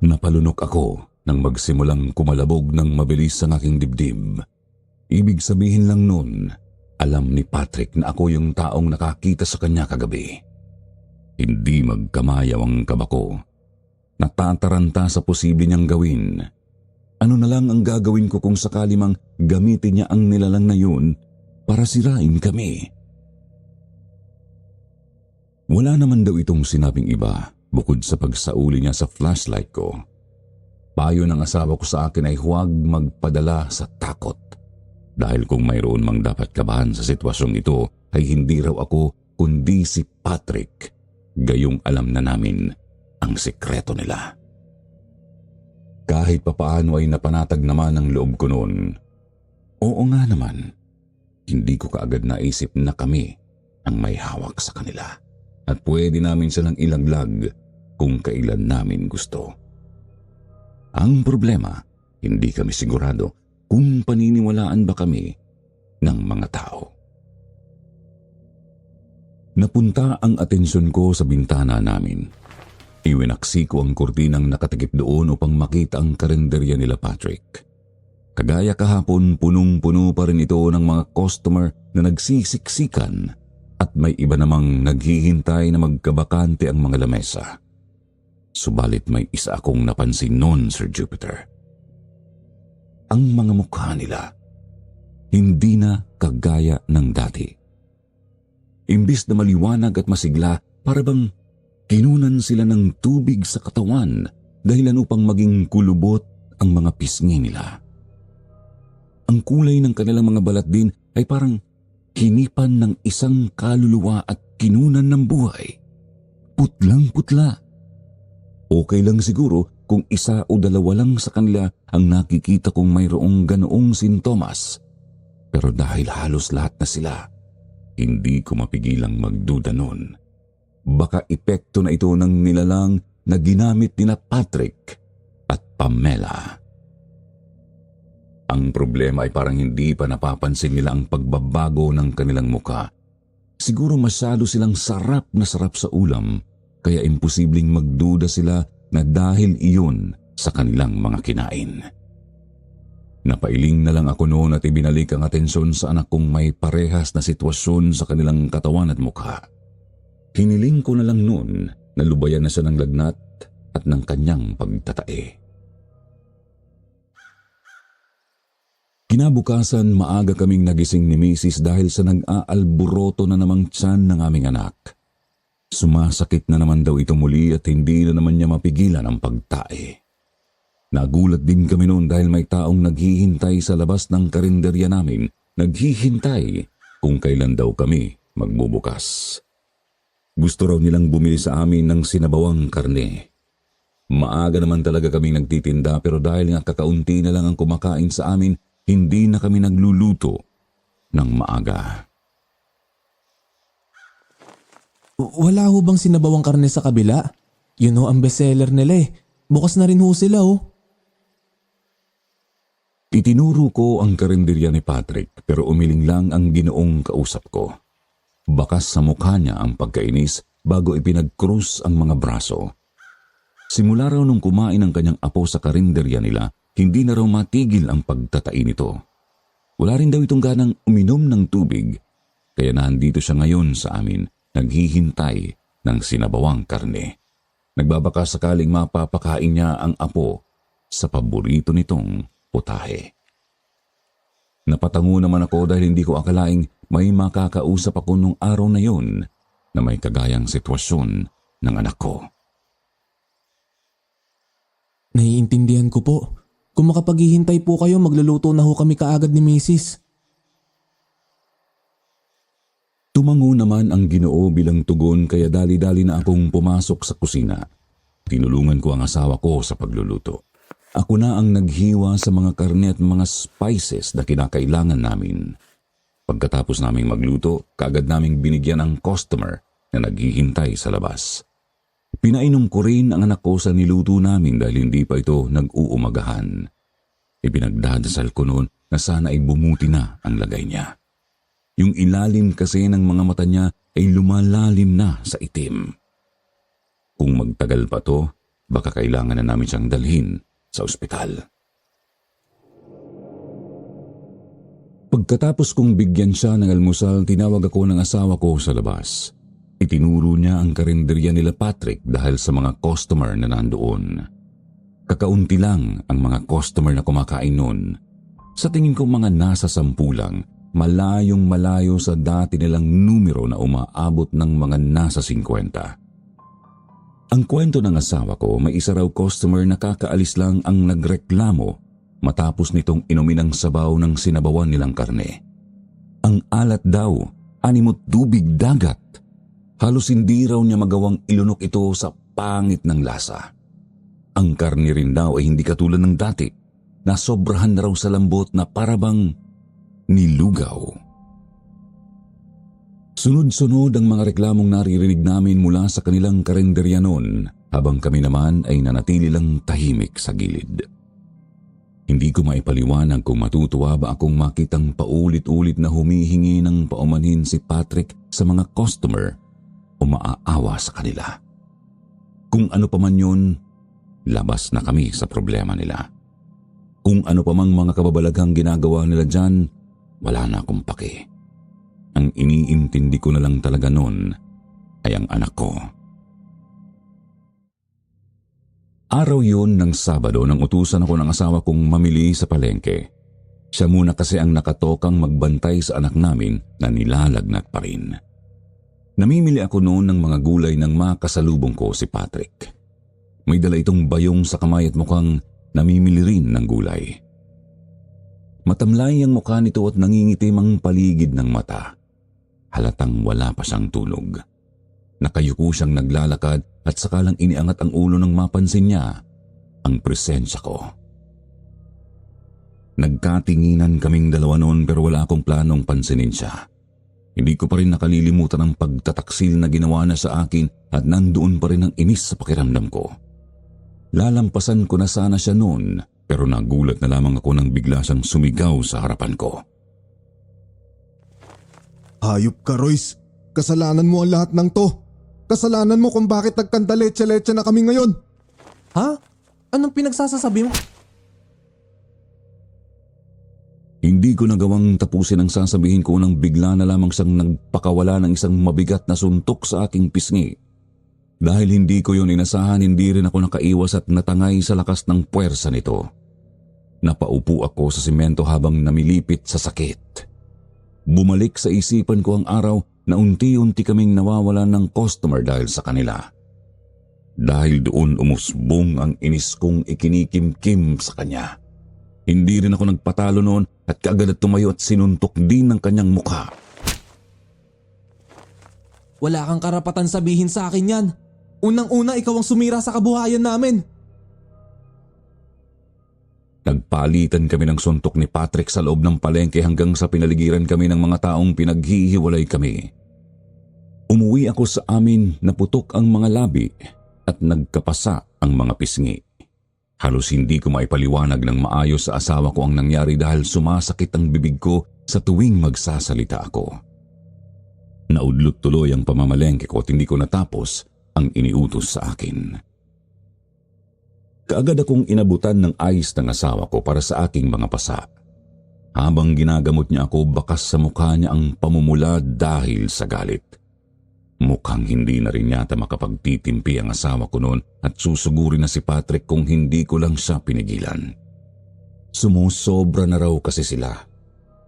Speaker 1: Napalunok ako nang magsimulang kumalabog ng mabilis ang aking dibdib. Ibig sabihin lang nun, alam ni Patrick na ako yung taong nakakita sa kanya kagabi. Hindi magkamayaw ang kaba ko. Natataranta sa posible niyang gawin. Ano na lang ang gagawin ko kung sakali mang gamitin niya ang nilalang na yun para sirain kami? Wala naman daw itong sinabing iba bukod sa pagsauli niya sa flashlight ko. Payo ng asawa ko sa akin ay huwag magpadala sa takot. Dahil kung mayroon mang dapat kabahan sa sitwasyong ito ay hindi raw ako kundi si Patrick. Gayong alam na namin ang sikreto nila. Kahit papaano ay napanatag naman ang loob ko noon. Oo nga naman, hindi ko kaagad naisip na kami ang may hawak sa kanila at pwede namin silang ilaglag kung kailan namin gusto. Ang problema, hindi kami sigurado kung paniniwalaan ba kami ng mga tao. Napunta ang atensyon ko sa bintana namin. Iwinaksi ko ang kurtinang nakatakip doon upang makita ang karinderya nila Patrick. Kagaya kahapon, punong-puno pa rin ito ng mga customer na nagsisiksikan at may iba namang naghihintay na magkabakante ang mga lamesa. Subalit may isa akong napansin noon, Sir Jupiter. Ang mga mukha nila, hindi na kagaya ng dati. Imbis na maliwanag at masigla, para bang kinunan sila ng tubig sa katawan dahilan upang maging kulubot ang mga pisngi nila. Ang kulay ng kanilang mga balat din ay parang hinipan ng isang kaluluwa at kinunan ng buhay. Putlang-putla. Okay lang siguro kung isa o dalawa lang sa kanila ang nakikita kong mayroong ganoong sintomas. Pero dahil halos lahat na sila, hindi ko mapigilang magduda noon. Baka epekto na ito ng nilalang na ginamit nina Patrick at Pamela. Ang problema ay parang hindi pa napapansin nila ang pagbabago ng kanilang muka. Siguro masyado silang sarap na sarap sa ulam, kaya imposibleng magduda sila na dahil iyon sa kanilang mga kinain. Napailing na lang ako noon at ibinalik ang atensyon sa anak kong may parehas na sitwasyon sa kanilang katawan at mukha. Hiniling ko na lang noon Nalubayan na siya ng lagnat at ng kanyang pagtatae. Kinabukasan, maaga kaming nagising ni Mrs. dahil sa nag-aalburoto na namang tiyan ng aming anak. Sumasakit na naman daw ito muli at hindi na naman niya mapigilan ang pagtae. Nagulat din kami noon dahil may taong naghihintay sa labas ng karinderya namin, naghihintay kung kailan daw kami magbubukas. Gusto raw nilang bumili sa amin ng sinabawang karne. Maaga naman talaga kaming nagtitinda pero dahil nga kakaunti na lang ang kumakain sa amin, hindi na kami nagluluto ng maaga.
Speaker 2: Wala ho bang sinabawang karne sa kabila? Yun ho ang bestseller nila eh. Bukas na rin ho sila oh.
Speaker 1: Itinuro ko ang karinderya ni Patrick pero umiling lang ang ginoong kausap ko. Bakas sa mukha niya ang pagkainis bago ipinag-krus ang mga braso. Simula raw nung kumain ang kanyang apo sa karinderya nila, hindi na raw matigil ang pagtatai nito. Wala rin daw itong ganang uminom ng tubig, kaya nandito siya ngayon sa amin, naghihintay ng sinabawang karne. Nagbabaka sakaling mapapakain niya ang apo sa paborito nitong putahe. Napatango naman ako dahil hindi ko akalaing may makakausap ako nung araw na yon na may kagayang sitwasyon ng anak ko.
Speaker 2: Naiintindihan ko po. Kung makapaghihintay po kayo, magluluto na ho kami kaagad ni Mrs.
Speaker 1: Tumango naman ang Ginoo bilang tugon kaya dali-dali na akong pumasok sa kusina. Tinulungan ko ang asawa ko sa pagluluto. Ako na ang naghiwa sa mga karne at mga spices na kinakailangan namin. Pagkatapos naming magluto, kaagad naming binigyan ang customer na naghihintay sa labas. Pinainom ko rin ang anak ko sa niluto namin dahil hindi pa ito nag-uumagahan. Ipinagdadasal ko noon na sana ay bumuti na ang lagay niya. Yung ilalim kasi ng mga mata niya ay lumalalim na sa itim. Kung magtagal pa to, baka kailangan na namin siyang dalhin sa ospital. Pagkatapos kong bigyan siya ng almusal, tinawag ako ng asawa ko sa labas. Itinuro niya ang karinderya nila Patrick dahil sa mga customer na nandoon. Kakaunti lang ang mga customer na kumakain noon. Sa tingin ko mga nasa 10 lang, malayong malayo sa dati nilang numero na umaabot ng mga nasa 50. Ang kwento ng asawa ko, may isa raw customer na kakaalis lang ang nagreklamo matapos nitong inumin ang sabaw ng sinabawan nilang karne. Ang alat daw, animot tubig dagat. Halos hindi raw niya magawang ilunok ito sa pangit ng lasa. Ang karne rin daw ay hindi katulad ng dati, na sobrahan na raw sa lambot na parabang nilugaw. Sunod-sunod ang mga reklamong naririnig namin mula sa kanilang karinderya noon, habang kami naman ay nanatili lang tahimik sa gilid. Hindi ko maipaliwanag kung matutuwa ba akong makitang paulit-ulit na humihingi ng paumanhin si Patrick sa mga customer o maaawa sa kanila. Kung ano pa man yun, labas na kami sa problema nila. Kung ano pa mang mga kababalaghang ginagawa nila dyan, wala na akong pake. Ang iniintindi ko na lang talaga noon ay ang anak ko. Araw yun ng Sabado nang utusan ako ng asawa kong mamili sa palengke. Siya muna kasi ang nakatokang magbantay sa anak namin na nilalagnat pa rin. Namimili ako noon ng mga gulay nang makasalubong ko si Patrick. May dala itong bayong sa kamay at mukhang namimili rin ng gulay. Matamlay ang mukha nito at nangingitim ang paligid ng mata. Halatang wala pa siyang tulog. Nakayuko siyang naglalakad at sakalang iniangat ang ulo nang mapansin niya ang presensya ko. Nagkatinginan kaming dalawa noon pero wala akong planong pansinin siya. Hindi ko pa rin nakalilimutan ang pagtataksil na ginawa na sa akin at nandoon pa rin ang inis sa pakiramdam ko. Lalampasan ko na sana siya noon pero nagulat na lamang ako nang bigla siyang sumigaw sa harapan ko.
Speaker 3: Hayop ka, Royce. Kasalanan mo ang lahat ng to. Kasalanan mo kung bakit nagkandaletse-letse na kami ngayon.
Speaker 2: Ha? Anong pinagsasasabi mo?
Speaker 1: Hindi ko nagawang tapusin ang sasabihin ko nang bigla na lamang siyang nagpakawala ng isang mabigat na suntok sa aking pisngi. Dahil hindi ko yun inasahan, hindi rin ako nakaiwas at natangay sa lakas ng puwersa nito. Napaupo ako sa simento habang namilipit sa sakit. Bumalik sa isipan ko ang araw na unti-unti kaming nawawalan ng customer dahil sa kanila. Dahil doon umusbong ang inis kong ikinikimkim sa kanya. Hindi rin ako nagpatalo noon at kaagad at tumayo at sinuntok din ng kanyang mukha.
Speaker 2: Wala kang karapatan sabihin sa akin yan. Unang-una ikaw ang sumira sa kabuhayan namin.
Speaker 1: Nagpalitan kami ng suntok ni Patrick sa loob ng palengke hanggang sa pinaligiran kami ng mga taong pinaghihiwalay kami. Umuwi ako sa amin na putok ang mga labi at nagkapasa ang mga pisngi. Halos hindi ko maipaliwanag ng maayos sa asawa ko ang nangyari dahil sumasakit ang bibig ko sa tuwing magsasalita ako. Naudlot tuloy ang pamamalengke ko at hindi ko natapos ang iniutos sa akin. Kaagad akong inabutan ng ayos ng asawa ko para sa aking mga pasa. Habang ginagamot niya ako, bakas sa mukha niya ang pamumula dahil sa galit. Mukhang hindi na rin yata makapagtitimpi ang asawa ko noon at susugurin na si Patrick kung hindi ko lang siya pinigilan. Sumusobra na raw kasi sila.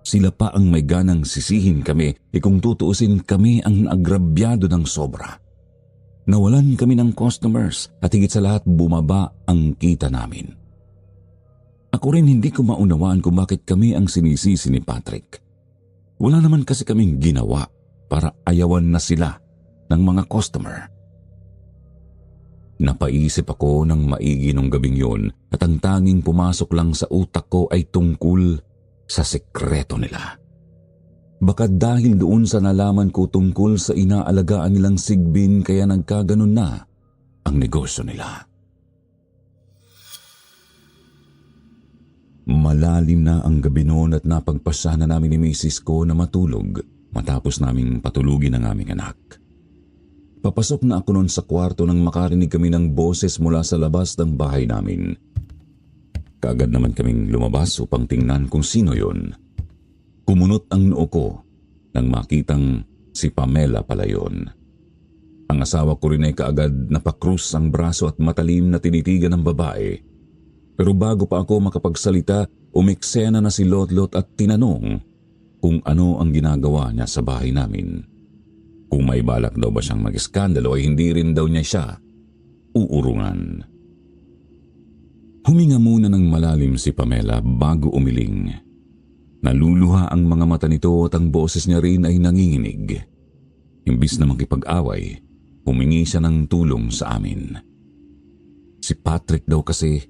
Speaker 1: Sila pa ang may ganang sisihin kami kung tutuusin kami ang naagrabyado ng sobra. Nawalan kami ng customers at higit sa lahat bumaba ang kita namin. Ako rin hindi ko maunawaan kung bakit kami ang sinisisi ni Patrick. Wala naman kasi kaming ginawa para ayawan na sila ng mga customer. Napaisip ako ng maigi nung gabing yun at ang tanging pumasok lang sa utak ko ay tungkol sa sekreto nila. Baka dahil doon sa nalaman ko tungkol sa inaalagaan nilang sigbin kaya nagkaganon na ang negosyo nila. Malalim na ang gabi noon at napagpasya na namin ni misis ko na matulog matapos naming patulugin ang aming anak. Papasok na ako noon sa kwarto nang makarinig kami ng boses mula sa labas ng bahay namin. Kaagad naman kaming lumabas upang tingnan kung sino yon. Kumunot ang noo ko nang makitang si Pamela pala yon. Ang asawa ko rin ay kaagad napakrus ang braso at matalim na tinitigan ng babae. Pero bago pa ako makapagsalita, umeksena na si Lotlot at tinanong kung ano ang ginagawa niya sa bahay namin. Kung may balak daw ba siyang mag-iskandalo ay hindi rin daw niya siya uurungan. Huminga muna ng malalim si Pamela bago umiling. Naluluha ang mga mata nito at ang boses niya rin ay nanginginig. Imbis na makipag-away, humingi siya ng tulong sa amin. Si Patrick daw kasi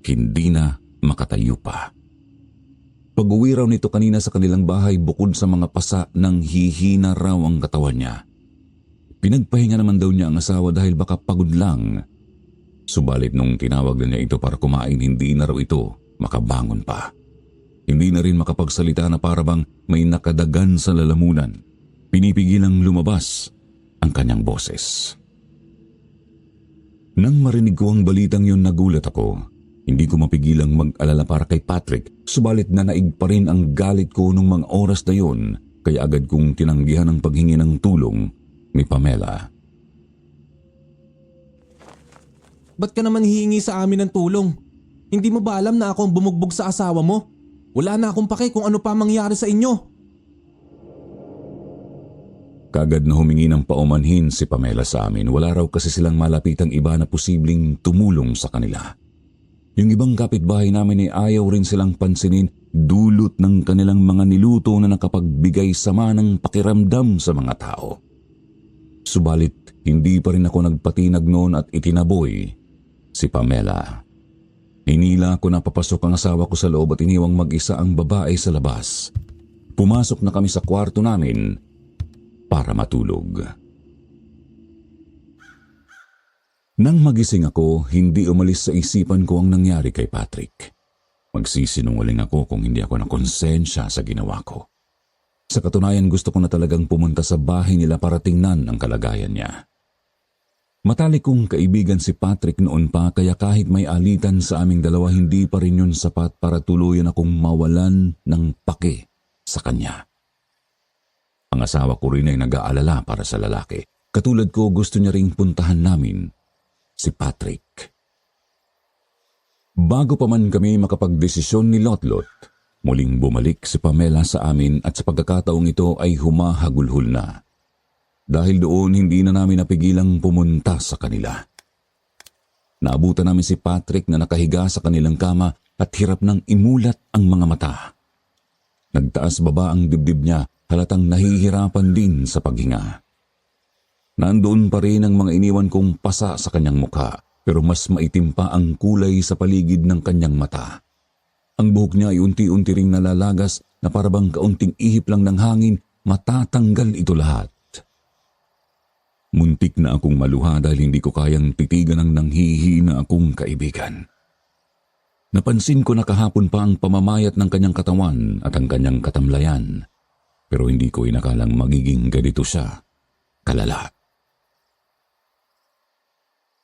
Speaker 1: hindi na makatayo pa. Pag-uwi raw nito kanina sa kanilang bahay bukod sa mga pasa nang hihina raw ang katawan niya. Pinagpahinga naman daw niya ang asawa dahil baka pagod lang. Subalit nung tinawag na niya ito para kumain, hindi na raw ito makabangon pa. Hindi na rin makapagsalita na parabang may nakadagan sa lalamunan. Pinipigilang lumabas ang kanyang boses. Nang marinig ko ang balitang yun, nagulat ako. Hindi ko mapigilang mag-alala para kay Patrick, subalit nanaig pa rin ang galit ko nung mga oras na yun, kaya agad kong tinanggihan ang paghingi ng tulong ni Pamela.
Speaker 2: Ba't ka naman hihingi sa amin ng tulong? Hindi mo ba alam na ako ang bumugbog sa asawa mo? Wala na akong pake kung ano pa mangyari sa inyo.
Speaker 1: Kagad na humingi ng paumanhin si Pamela sa amin. Wala raw kasi silang malapitang iba na posibleng tumulong sa kanila. Yung ibang kapitbahay namin ay ayaw rin silang pansinin dulot ng kanilang mga niluto na nakapagbigay sama ng pakiramdam sa mga tao. Subalit, hindi pa rin ako nagpatinag noon at itinaboy si Pamela. Hinila ko na papasok ang asawa ko sa loob at iniwang mag-isa ang babae sa labas. Pumasok na kami sa kwarto namin para matulog. Nang magising ako, hindi umalis sa isipan ko ang nangyari kay Patrick. Magsisinungaling ako kung hindi ako nakonsensya sa ginawa ko. Sa katunayan, gusto ko na talagang pumunta sa bahay nila para tingnan ang kalagayan niya. Matalik kong kaibigan si Patrick noon pa kaya kahit may alitan sa aming dalawa, hindi pa rin yun sapat para tuluyan akong mawalan ng pake sa kanya. Ang asawa ko rin ay nag-aalala para sa lalaki. Katulad ko, gusto niya ring puntahan namin si Patrick. Bago pa man kami makapagdesisyon ni Lotlot, muling bumalik si Pamela sa amin at sa pagkakataong ito ay humahagulhol na. Dahil doon hindi na namin napigilang pumunta sa kanila. Naabutan namin si Patrick na nakahiga sa kanilang kama at hirap nang imulat ang mga mata. Nagtaas baba ang dibdib niya, halatang nahihirapan din sa paghinga. Nandoon pa rin ang mga iniwan kong pasa sa kanyang mukha, pero mas maitim pa ang kulay sa paligid ng kanyang mata. Ang buhok niya ay unti-unti ring nalalagas na parabang kaunting ihip lang ng hangin, matatanggal ito lahat. Muntik na akong maluha dahil hindi ko kayang titigan ang nanghihina akong kaibigan. Napansin ko na kahapon pa ang pamamayat ng kanyang katawan at ang kanyang katamlayan, pero hindi ko inakalang magiging ganito siya kalala.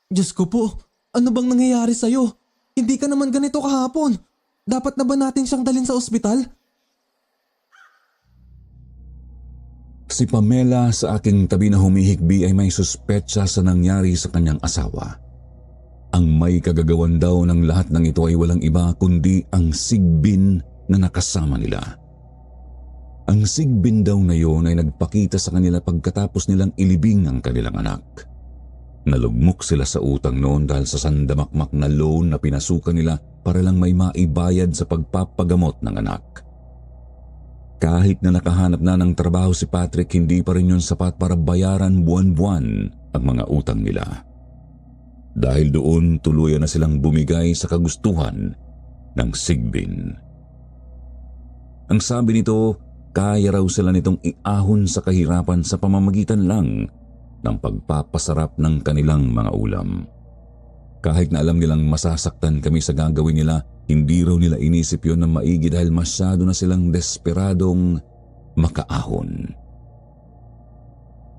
Speaker 2: Diyos ko po, ano bang nangyayari sa'yo? Hindi ka naman ganito kahapon. Dapat na ba natin siyang dalhin sa ospital?
Speaker 1: Si Pamela sa aking tabi na humihikbi ay may suspetsa sa nangyari sa kanyang asawa. Ang may kagagawan daw ng lahat ng ito ay walang iba kundi ang sigbin na nakasama nila. Ang sigbin daw na yun ay nagpakita sa kanila pagkatapos nilang ilibing ang kanilang anak. Nalugmok sila sa utang noon dahil sa sandamakmak na loan na pinasukan nila para lang may maibayad sa pagpapagamot ng anak. Kahit na nakahanap na ng trabaho si Patrick, hindi pa rin yun sapat para bayaran buwan-buwan ang mga utang nila. Dahil doon, tuluyan na silang bumigay sa kagustuhan ng sigbin. Ang sabi nito, kaya raw sila nitong iahon sa kahirapan sa pamamagitan lang ng pagpapasarap ng kanilang mga ulam. Kahit na alam nilang masasaktan kami sa gagawin nila, hindi raw nila inisip yon na maigi dahil masyado na silang desperadong makaahon.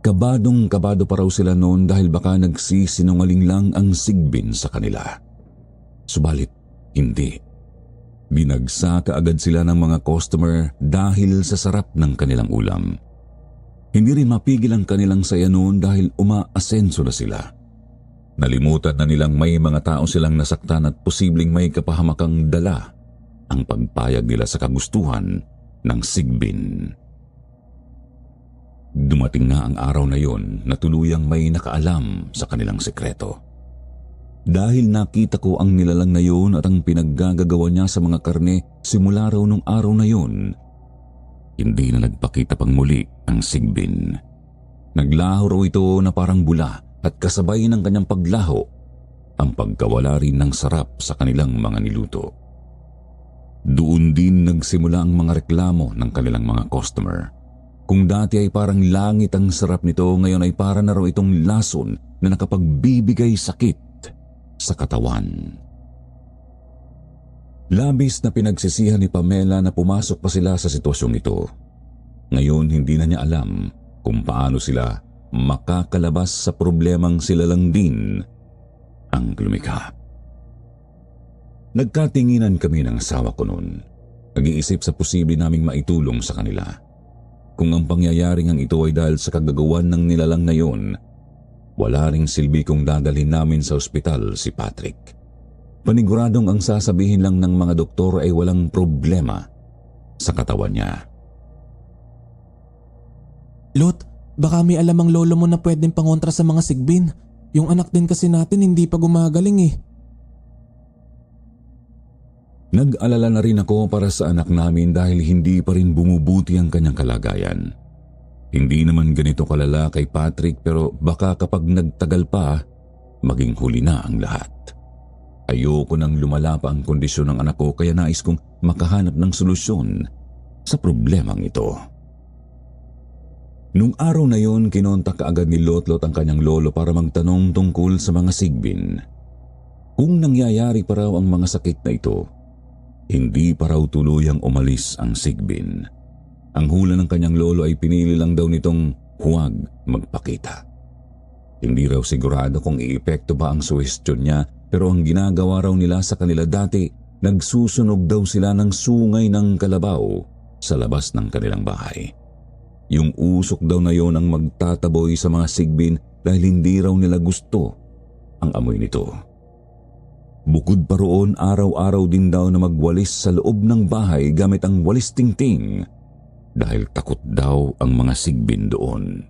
Speaker 1: Kabadong-kabado pa raw sila noon dahil baka nagsisinungaling lang ang sigbin sa kanila. Subalit, hindi. Binagsa kaagad sila ng mga customer dahil sa sarap ng kanilang ulam. Hindi rin mapigil ang kanilang saya noon dahil umaasenso na sila. Nalimutan na nilang may mga tao silang nasaktan at posibleng may kapahamakang dala ang pagpayag nila sa kagustuhan ng sigbin. Dumating nga ang araw na yon na tuluyang may nakaalam sa kanilang sekreto. Dahil nakita ko ang nilalang na yon at ang pinaggagawa niya sa mga karne simula raw nung araw na yon, hindi na nagpakita pang muli ang sigbin. Naglaho raw ito na parang bula at kasabay ng kanyang paglaho, ang pagkawala rin ng sarap sa kanilang mga niluto. Doon din nagsimula ang mga reklamo ng kanilang mga customer. Kung dati ay parang langit ang sarap nito, ngayon ay para na raw itong lason na nakapagbibigay sakit sa katawan. Labis na pinagsisihan ni Pamela na pumasok pa sila sa sitwasyong ito. Ngayon hindi na niya alam kung paano sila makakalabas sa problemang sila lang din ang lumikha. Nagkatinginan kami ng asawa ko noon. Nag-iisip sa posible naming maitulong sa kanila. Kung ang pangyayaring ang ito ay dahil sa kagagawan ng nilalang na yon, wala ring silbi kung dadalhin namin sa ospital si Patrick. Paniguradong ang sasabihin lang ng mga doktor ay walang problema sa katawan niya.
Speaker 2: Lot, baka may alam ang lolo mo na pwedeng pangontra sa mga sigbin. Yung anak din kasi natin hindi pa gumagaling eh.
Speaker 1: Nag-alala na rin ako para sa anak namin dahil hindi pa rin bumubuti ang kanyang kalagayan. Hindi naman ganito kalala kay Patrick pero baka kapag nagtagal pa, maging huli na ang lahat. Ayoko nang lumala pa ang kondisyon ng anak ko kaya nais kong makahanap ng solusyon sa problemang ito. Nung araw na yon, kinontak kaagad ni Lotlot ang kanyang lolo para magtanong tungkol sa mga sigbin. Kung nangyayari pa raw ang mga sakit na ito, hindi pa raw tuluyang umalis ang sigbin. Ang hula ng kanyang lolo ay pinili lang daw nitong huwag magpakita. Hindi raw sigurado kung iepekto ba ang suhestyon niya, pero ang ginagawa raw nila sa kanila dati, nagsusunog daw sila ng sungay ng kalabaw sa labas ng kanilang bahay. Yung usok daw na yon ang magtataboy sa mga sigbin dahil hindi raw nila gusto ang amoy nito. Bukod pa roon, araw-araw din daw na magwalis sa loob ng bahay gamit ang walis tingting dahil takot daw ang mga sigbin doon.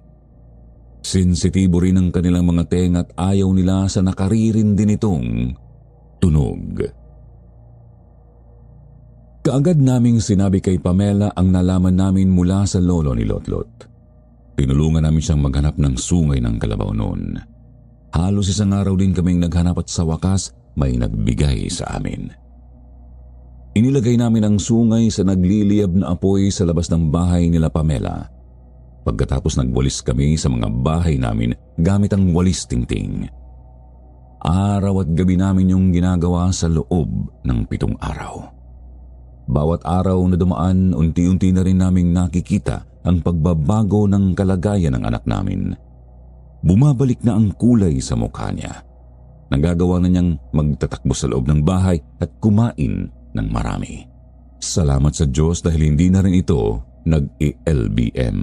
Speaker 1: Sensitibo rin ang kanilang mga tenga at ayaw nila sa nakaririn din itong tunog. Kaagad naming sinabi kay Pamela ang nalaman namin mula sa lolo ni Lotlot. Tinulungan namin siyang maghanap ng sungay ng kalabaw noon. Halos isang araw din kaming naghanap at sa wakas may nagbigay sa amin. Inilagay namin ang sungay sa nagliliyab na apoy sa labas ng bahay nila Pamela. Pagkatapos nagwalis kami sa mga bahay namin gamit ang walis tingting. Araw at gabi namin yung ginagawa sa loob ng 7 araw. Bawat araw na dumaan, unti-unti na rin naming nakikita ang pagbabago ng kalagayan ng anak namin. Bumabalik na ang kulay sa mukha niya. Nagagawa na niyang magtatakbo sa loob ng bahay at kumain ng marami. Salamat sa Diyos dahil hindi na rin ito nag-LBM.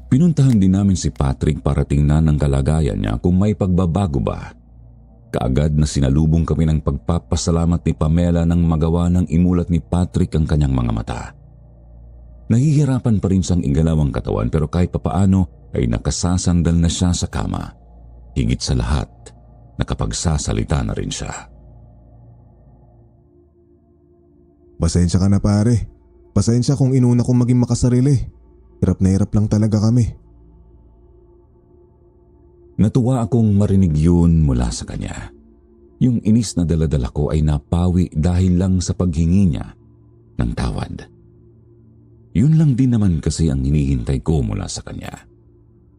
Speaker 1: Pinuntahan din namin si Patrick para tingnan ang kalagayan niya kung may pagbabago ba. Kaagad na sinalubong kami ng pagpapasalamat ni Pamela nang magawa ng imulat ni Patrick ang kanyang mga mata. Nahihirapan pa rin siyang igalaw ang katawan pero kahit papaano ay nakasasandal na siya sa kama. Higit sa lahat, nakapagsasalita na rin siya.
Speaker 3: Pasensya ka na pare. Pasensya kung inuna kong maging makasarili. Hirap na hirap lang talaga kami.
Speaker 1: Natuwa akong marinig yun mula sa kanya. Yung inis na daladala ko ay napawi dahil lang sa paghingi niya ng tawad. Yun lang din naman kasi ang hinihintay ko mula sa kanya.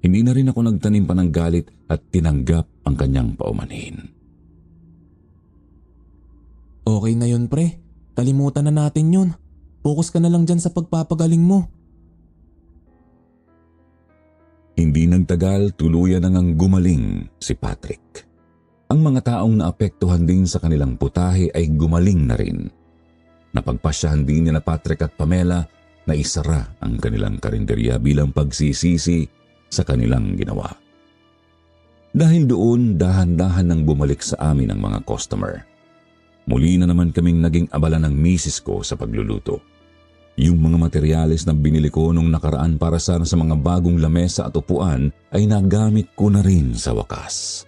Speaker 1: Hindi na rin ako nagtanim pa ng galit at tinanggap ang kanyang paumanhin.
Speaker 2: Okay na yun pre, kalimutan na natin yun. Focus ka na lang dyan sa pagpapagaling mo.
Speaker 1: Hindi nagtagal, tuluyan na ngang gumaling si Patrick. Ang mga taong naapektuhan din sa kanilang putahe ay gumaling na rin. Napagpasyahan din nila Patrick at Pamela na isara ang kanilang karinderya bilang pagsisisi sa kanilang ginawa. Dahil doon, dahan-dahan nang bumalik sa amin ang mga customer. Muli na naman kaming naging abala ng misis ko sa pagluluto. Yung mga materyales na binili ko nung nakaraan para sana sa mga bagong lamesa at upuan ay nagamit ko na rin sa wakas.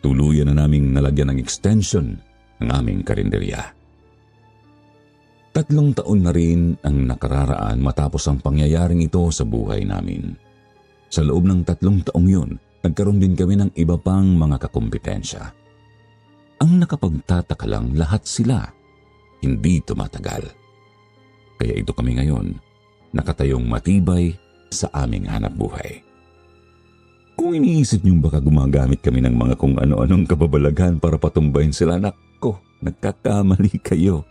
Speaker 1: Tuluyan na naming nalagyan ng extension ng aming karinderya. 3 taon na rin ang nakararaan matapos ang pangyayaring ito sa buhay namin. Sa loob ng 3 taong yun, nagkaroon din kami ng iba pang mga kakumpetensya. Ang nakapagtataka lang, lahat sila hindi tumatagal. Kaya ito kami ngayon, nakatayong matibay sa aming hanapbuhay. Kung iniisip niyong baka gumagamit kami ng mga kung ano-anong kababalaghan para patumbahin sila, nako, nagkakamali kayo.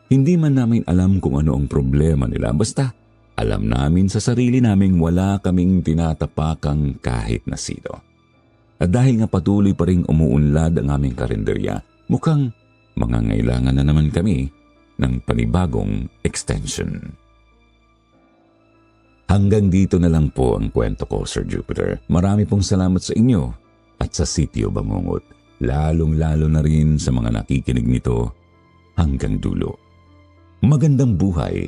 Speaker 1: Hindi man namin alam kung ano ang problema nila, basta alam namin sa sarili naming wala kaming tinatapakang kahit na sino. At dahil nga patuloy pa ring umuunlad ang aming karinderya, mukhang mangangailangan na naman kami ng panibagong extension. Hanggang dito na lang po ang kwento ko, Sir Jupiter. Marami pong salamat sa inyo at sa Sitio Bangungot, lalong-lalo na rin sa mga nakikinig nito hanggang dulo. Magandang buhay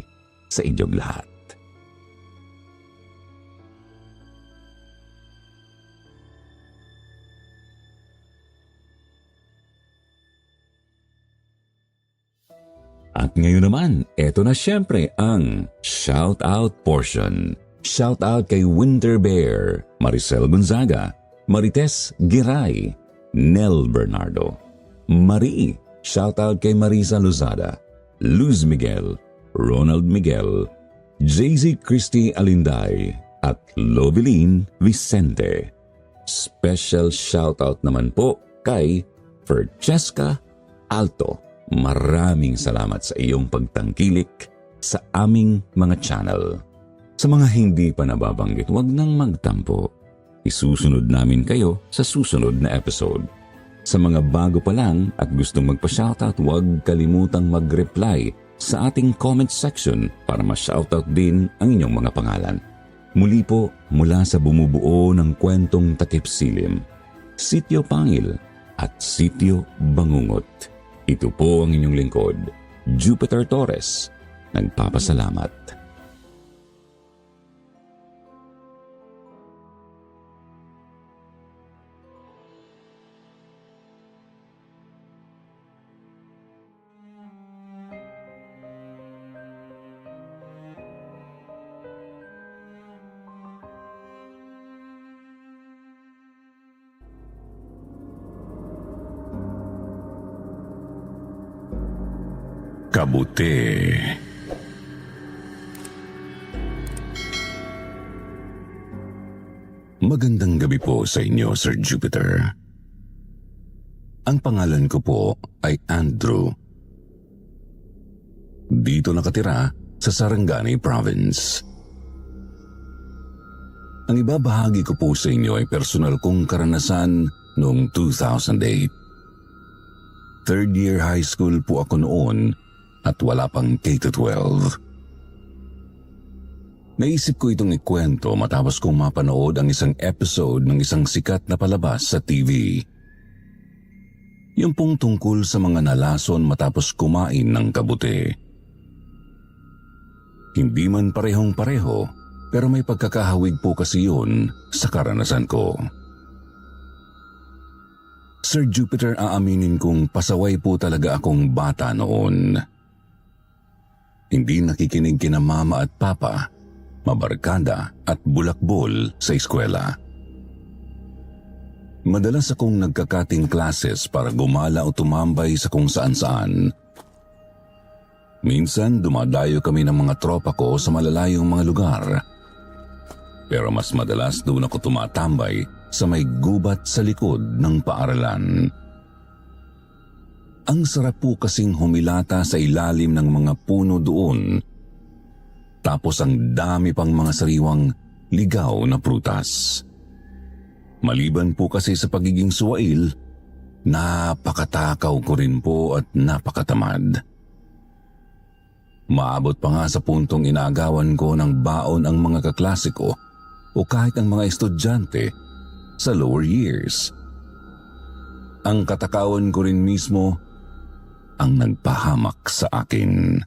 Speaker 1: sa inyong lahat. At ngayon naman, eto na syempre ang shout-out portion. Shout-out kay Winter Bear, Maricel Gonzaga, Marites Giray, Nel Bernardo, Marie. Shout-out kay Marisa Lozada, Luz Miguel, Ronald Miguel, JZ Christy Alinday, at Lovelyn Vicente. Special shout-out naman po kay Francesca Alto. Maraming salamat sa iyong pagtangkilik sa aming mga channel. Sa mga hindi pa nababanggit, huwag nang magtampo. Isusunod namin kayo sa susunod na episode. Sa mga bago pa lang at gustong magpa-shoutout, huwag kalimutang mag-reply sa ating comment section para ma-shoutout din ang inyong mga pangalan. Muli po mula sa bumubuo ng kwentong takip silim, Sitio Pangil at Sitio Bangungot. Ito po ang inyong lingkod, Jupiter Torres, nagpapasalamat. Kabuti. Magandang gabi po sa inyo, Sir Jupiter. Ang pangalan ko po ay Andrew. Dito nakatira sa Sarangani Province. Ang ibabahagi ko po sa inyo ay personal kong karanasan noong 2008. Third year high school po ako noon at wala pang K-12. Naisip ko itong ikwento matapos kong mapanood ang isang episode ng isang sikat na palabas sa TV. Yung pong tungkol sa mga nalason matapos kumain ng kabuti. Hindi man parehong-pareho, pero may pagkakahawig po kasi yun sa karanasan ko. Sir Jupiter, aaminin kong pasaway po talaga akong bata noon. Hindi nakikinig kina mama at papa, mabarkada at bulakbol sa eskwela. Madalas akong nagkakating classes para gumala o tumambay sa kung saan-saan. Minsan dumadayo kami ng mga tropa ko sa malalayong mga lugar. Pero mas madalas doon ako tumatambay sa may gubat sa likod ng paaralan. Ang sarap po kasing humilata sa ilalim ng mga puno doon. Tapos ang dami pang mga sariwang ligaw na prutas. Maliban po kasi sa pagiging suwail, napakatakaw ko rin po at napakatamad. Maabot pa nga sa puntong inaagawan ko ng baon ang mga kaklase ko o kahit ang mga estudyante sa lower years. Ang katakawan ko rin mismo ang nagpahamak sa akin.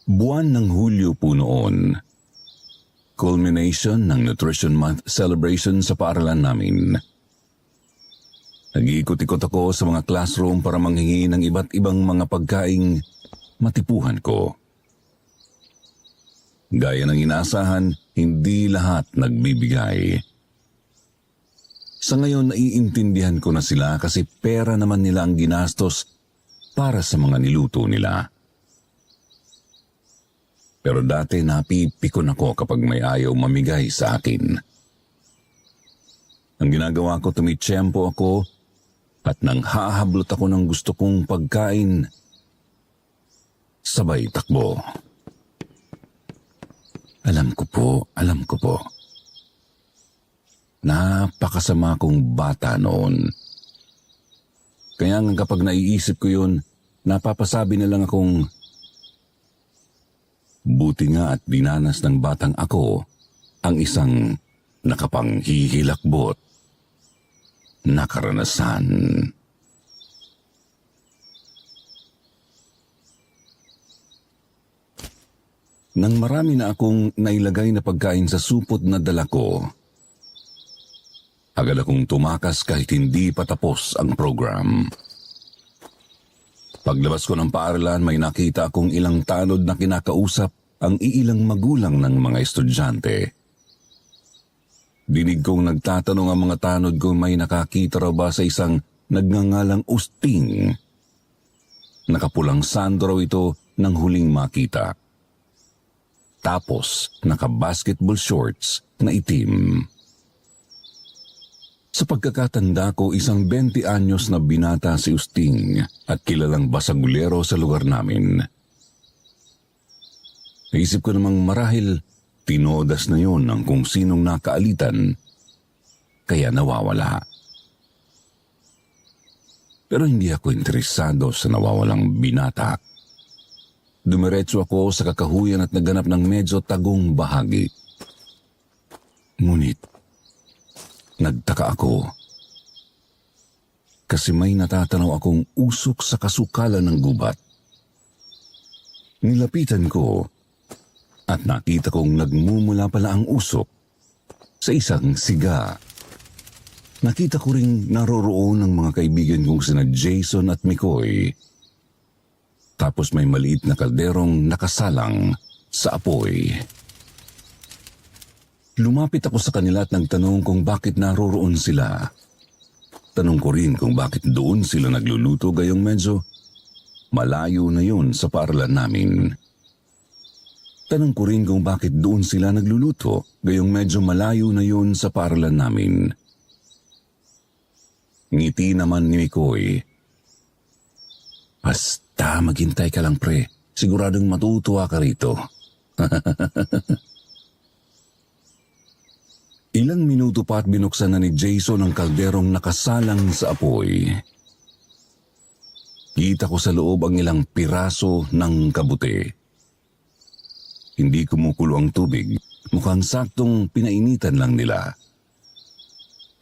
Speaker 1: Buwan ng Hulyo po noon. Culmination ng Nutrition Month celebration sa paaralan namin. Nag-iikot-ikot ako sa mga classroom para manghingi ng iba't ibang mga pagkaing matipuhan ko. Gaya ng inaasahan, hindi lahat nagbibigay. Sa ngayon, naiintindihan ko na sila kasi pera naman nila ang ginastos para sa mga niluto nila. Pero dati napipikon ako kapag may ayaw mamigay sa akin. Ang ginagawa ko, tumitsyempo ako at nang hahablot ako ng gusto kong pagkain, sabay takbo. Alam ko po. Napakasama kong bata noon. Kaya nga kapag naiisip ko yun, napapasabi na lang akong, buti nga at dinanas ng batang ako ang isang nakapanghihilakbot na karanasan. Nang marami na akong nailagay na pagkain sa supot na dala ko, agad akong tumakas kahit hindi pa tapos ang program. Paglabas ko ng paaralan, may nakita akong ilang tanod na kinakausap ang iilang magulang ng mga estudyante. Dinig kong nagtatanong ang mga tanod kung may nakakita raw ba sa isang nagngangalang Usting. Nakapulang sando raw ito nang huling makita. Tapos naka-basketball shorts na itim. Sa pagkakatanda ko, isang 20 anyos na binata si Usting at kilalang basagulero sa lugar namin. Naisip ko namang marahil tinodas na yon ng kung sinong nakaalitan, kaya nawawala. Pero hindi ako interesado sa nawawalang binata. Dumiretso ako sa kakahuyan at nagganap ng medyo tagong bahagi. Ngunit, nagtaka ako. Kasi may natatanaw akong usok sa kasukalan ng gubat. Nilapitan ko at nakita kong nagmumula pala ang usok sa isang siga. Nakita ko ring naroroon ang mga kaibigan kong sina Jason at Mikoy. Tapos may maliit na kalderong nakasalang sa apoy. Lumapit ako sa kanila at nagtanong kung bakit naroroon sila. Tanong ko rin kung bakit doon sila nagluluto gayong medyo malayo na yun sa paaralan namin. Tanong ko rin kung bakit doon sila nagluluto gayong medyo malayo na yun sa paaralan namin. Ngiti naman ni Mikoy. Basta maghintay ka lang pre, siguradong matutuwa ka rito. Ilang minuto pa at binuksan na ni Jason ang kalderong nakasalang sa apoy. Kita ko sa loob ang ilang piraso ng kabuti. Hindi kumukulo ang tubig, mukhang saktong pinainitan lang nila.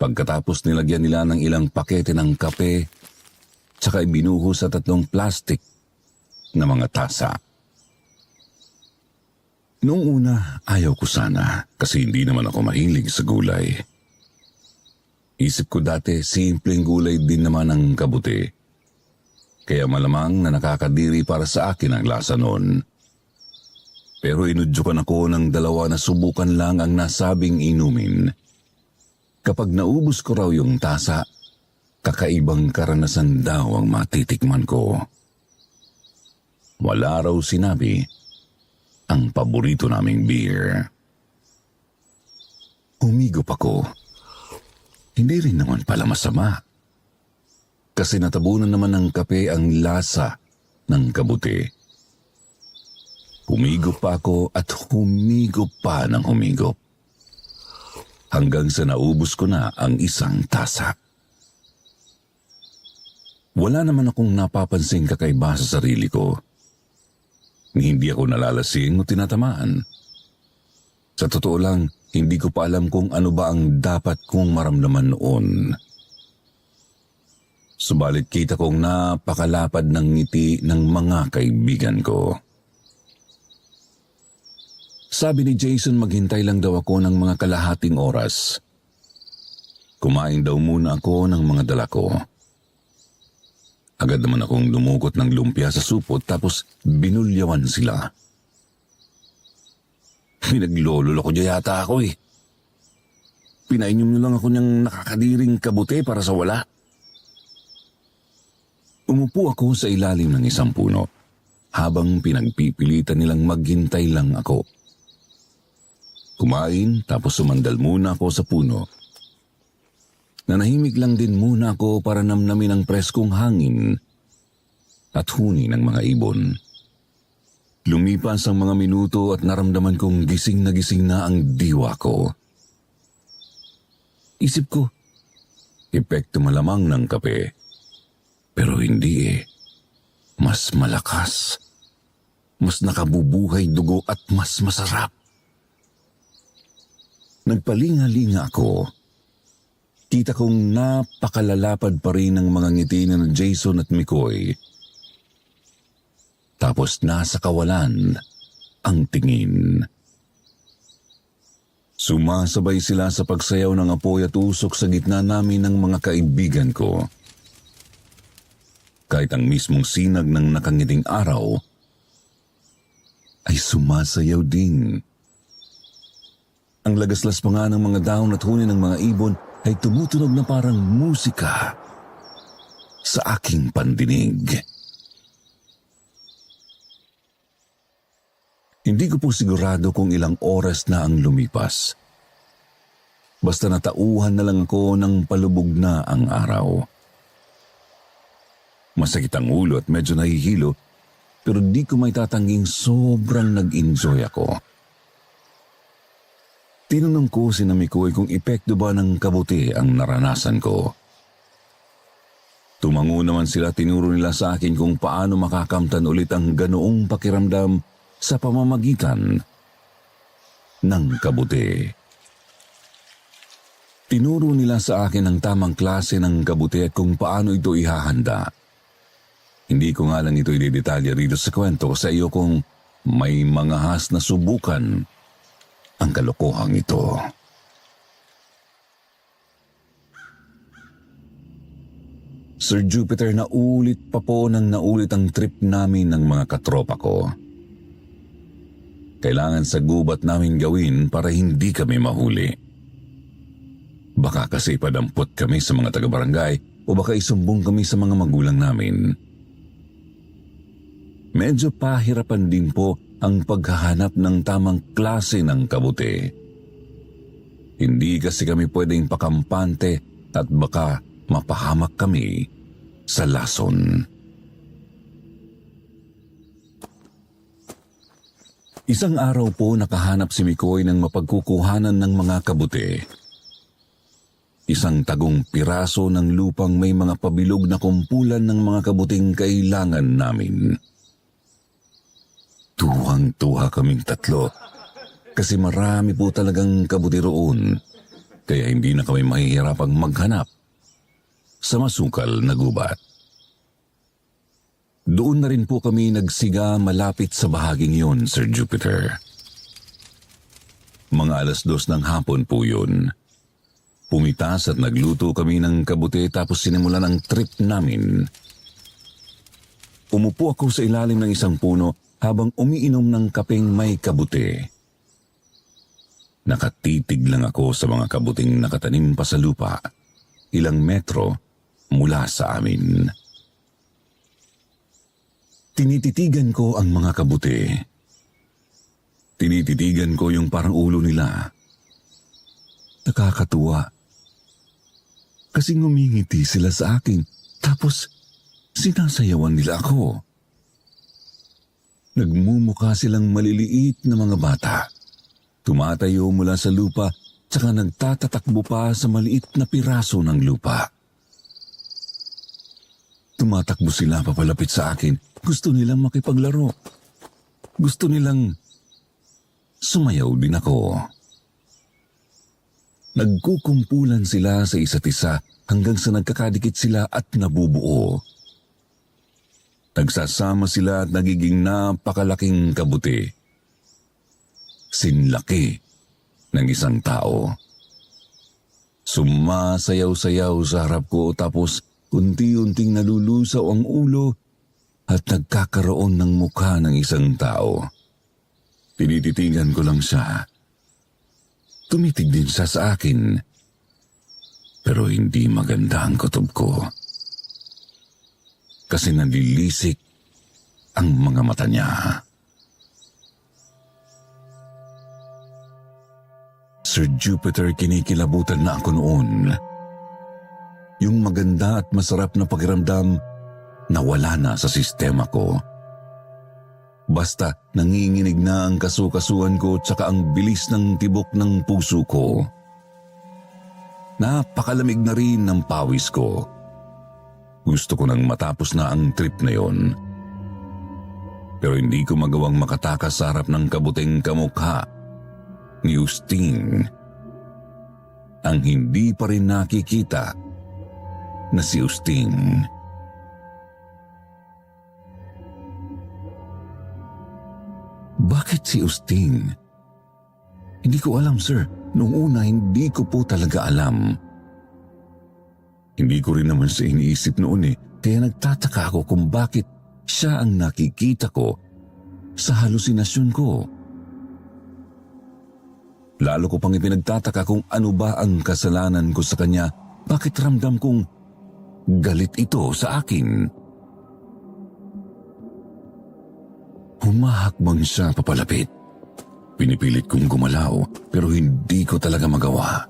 Speaker 1: Pagkatapos nilagyan nila ng ilang pakete ng kape, tsaka ibinuhos sa 3 plastic na mga tasa. Noong una, ayaw ko sana kasi hindi naman ako mahilig sa gulay. Isip ko dati, simpleng gulay din naman ang kabuti. Kaya malamang na nakakadiri para sa akin ang lasa noon. Pero inudyukan ako ng 2 na subukan lang ang nasabing inumin. Kapag naubos ko raw yung tasa, kakaibang karanasan daw ang matitikman ko. Wala raw sinabi ang paborito naming beer. Humigop ako. Hindi rin naman pala masama. Kasi natabunan naman ng kape ang lasa ng kabuti. Humigop pa ako at humigop pa ng humigop. Hanggang sa naubos ko na ang isang tasa. Wala naman akong napapansing kakaiba sa sarili ko. Hindi ako nalalasing o tinatamaan. Sa totoo lang, hindi ko pa alam kung ano ba ang dapat kong maramdaman noon. Subalit kita kong napakalapad ng ngiti ng mga kaibigan ko. Sabi ni Jason maghintay lang daw ako ng mga kalahating oras. Kumain daw muna ako ng mga dala ko. Agad naman akong dumukot ng lumpia sa supot tapos binulyawan sila. Pinaglololo ko yata ako eh. Pinainom nyo lang ako niyang nakakadiring kabuti para sa wala. Umupo ako sa ilalim ng isang puno habang pinagpipilitan nilang maghintay lang ako. Kumain tapos sumandal muna ako sa puno. Nanahimik lang din muna ako para namnamin ang preskong hangin at huni ng mga ibon. Lumipas ang mga minuto at naramdaman kong gising na ang diwa ko. Isip ko, epekto malamang ng kape. Pero hindi eh. Mas malakas. Mas nakabubuhay dugo at mas masarap. Nagpalinga-linga ako. Kita kong napakalalapad pa rin ang mga ngiti ng Jason at Mikoy. Tapos nasa kawalan ang tingin. Sumasabay sila sa pagsayaw ng apoy at usok sa gitna namin ng mga kaibigan ko. Kahit ang mismong sinag ng nakangiting araw ay sumasayaw din. Ang lagaslas pa nga ng mga dahon at huni ng mga ibon ay tumutunog na parang musika sa aking pandinig. Hindi ko po sigurado kung ilang oras na ang lumipas. Basta natauhan na lang ako ng palubog na ang araw. Masakit ang ulo at medyo nahihilo, pero di ko may tatangging sobrang nag-enjoy ako. Tinanong ko si Mikoy kung epekto ba ng kabuti ang naranasan ko. Tumango naman sila, tinuro nila sa akin kung paano makakamtan ulit ang ganoong pakiramdam sa pamamagitan ng kabuti. Tinuro nila sa akin ang tamang klase ng kabuti at kung paano ito ihahanda. Hindi ko nga lang ito idedetalya rito sa kwento sa iyo kung may mga has na subukan ang kalokohang ito. Sir Jupiter, naulit pa po nang naulit ang trip namin ng mga katropa ko. Kailangan sa gubat namin gawin para hindi kami mahuli. Baka kasi padampot kami sa mga taga-barangay o baka isumbong kami sa mga magulang namin. Medyo pahirapan din po ang paghahanap ng tamang klase ng kabuti. Hindi kasi kami pwedeng pakampante at baka mapahamak kami sa lason. Isang araw po nakahanap si Mikoy ng mapagkukuhanan ng mga kabuti. Isang tagong piraso ng lupang may mga pabilog na kumpulan ng mga kabuting kailangan namin. Tuwang-tuwa kaming tatlo kasi marami po talagang kabuti roon kaya hindi na kami mahihirapang maghanap sa masukal na gubat. Doon na rin po kami nagsiga malapit sa bahaging yun, Sir Jupiter. Mga 2:00 ng hapon po yun. Pumitas at nagluto kami ng kabuti tapos sinimulan ang trip namin. Umupo ako sa ilalim ng isang puno habang umiinom ng kapeng may kabuti. Nakatitig lang ako sa mga kabuting nakatanim pa sa lupa, ilang metro mula sa amin. Tinititigan ko ang mga kabuti. Tinititigan ko yung parang ulo nila. Nakakatuwa. Kasi ngumingiti sila sa akin, tapos sinasayawan nila ako. Nagmumukha silang maliliit na mga bata. Tumatayo mula sa lupa, tsaka nagtatatakbo pa sa maliit na piraso ng lupa. Tumatakbo sila papalapit sa akin. Gusto nilang makipaglaro. Gusto nilang sumayaw din ako. Nagkukumpulan sila sa isa't isa hanggang sa nagkakadikit sila at nabubuo. Nagsasama sila at nagiging napakalaking kabuti. Sinlaki ng isang tao. Sumasayaw-sayaw sa harap ko tapos unti-unting nalulusaw ang ulo at nagkakaroon ng mukha ng isang tao. Tinititigan ko lang siya. Tumitig din siya sa akin. Pero hindi maganda ang kutob ko. Kasi nalilisik ang mga mata niya. Sir Jupiter, kinikilabutan na ako noon. Yung maganda at masarap na pakiramdam nawala na sa sistema ko. Basta nanginginig na ang kasukasuan ko tsaka ang bilis ng tibok ng puso ko. Napakalamig na rin ng pawis ko. Gusto ko nang matapos na ang trip na yon. Pero hindi ko magawang makatakas sa harap ng kabuting kamukha ni Justine. Ang hindi pa rin nakikita na si Justine. Bakit si Justine? Hindi ko alam, sir. Noong una, hindi ko po talaga alam. Hindi ko rin naman siya iniisip noon kaya nagtataka ako kung bakit siya ang nakikita ko sa halusinasyon ko. Lalo ko pang ipinagtataka kung ano ba ang kasalanan ko sa kanya. Bakit ramdam kong galit ito sa akin? Humahakbang siya papalapit. Pinipilit kong gumalaw pero hindi ko talaga magawa.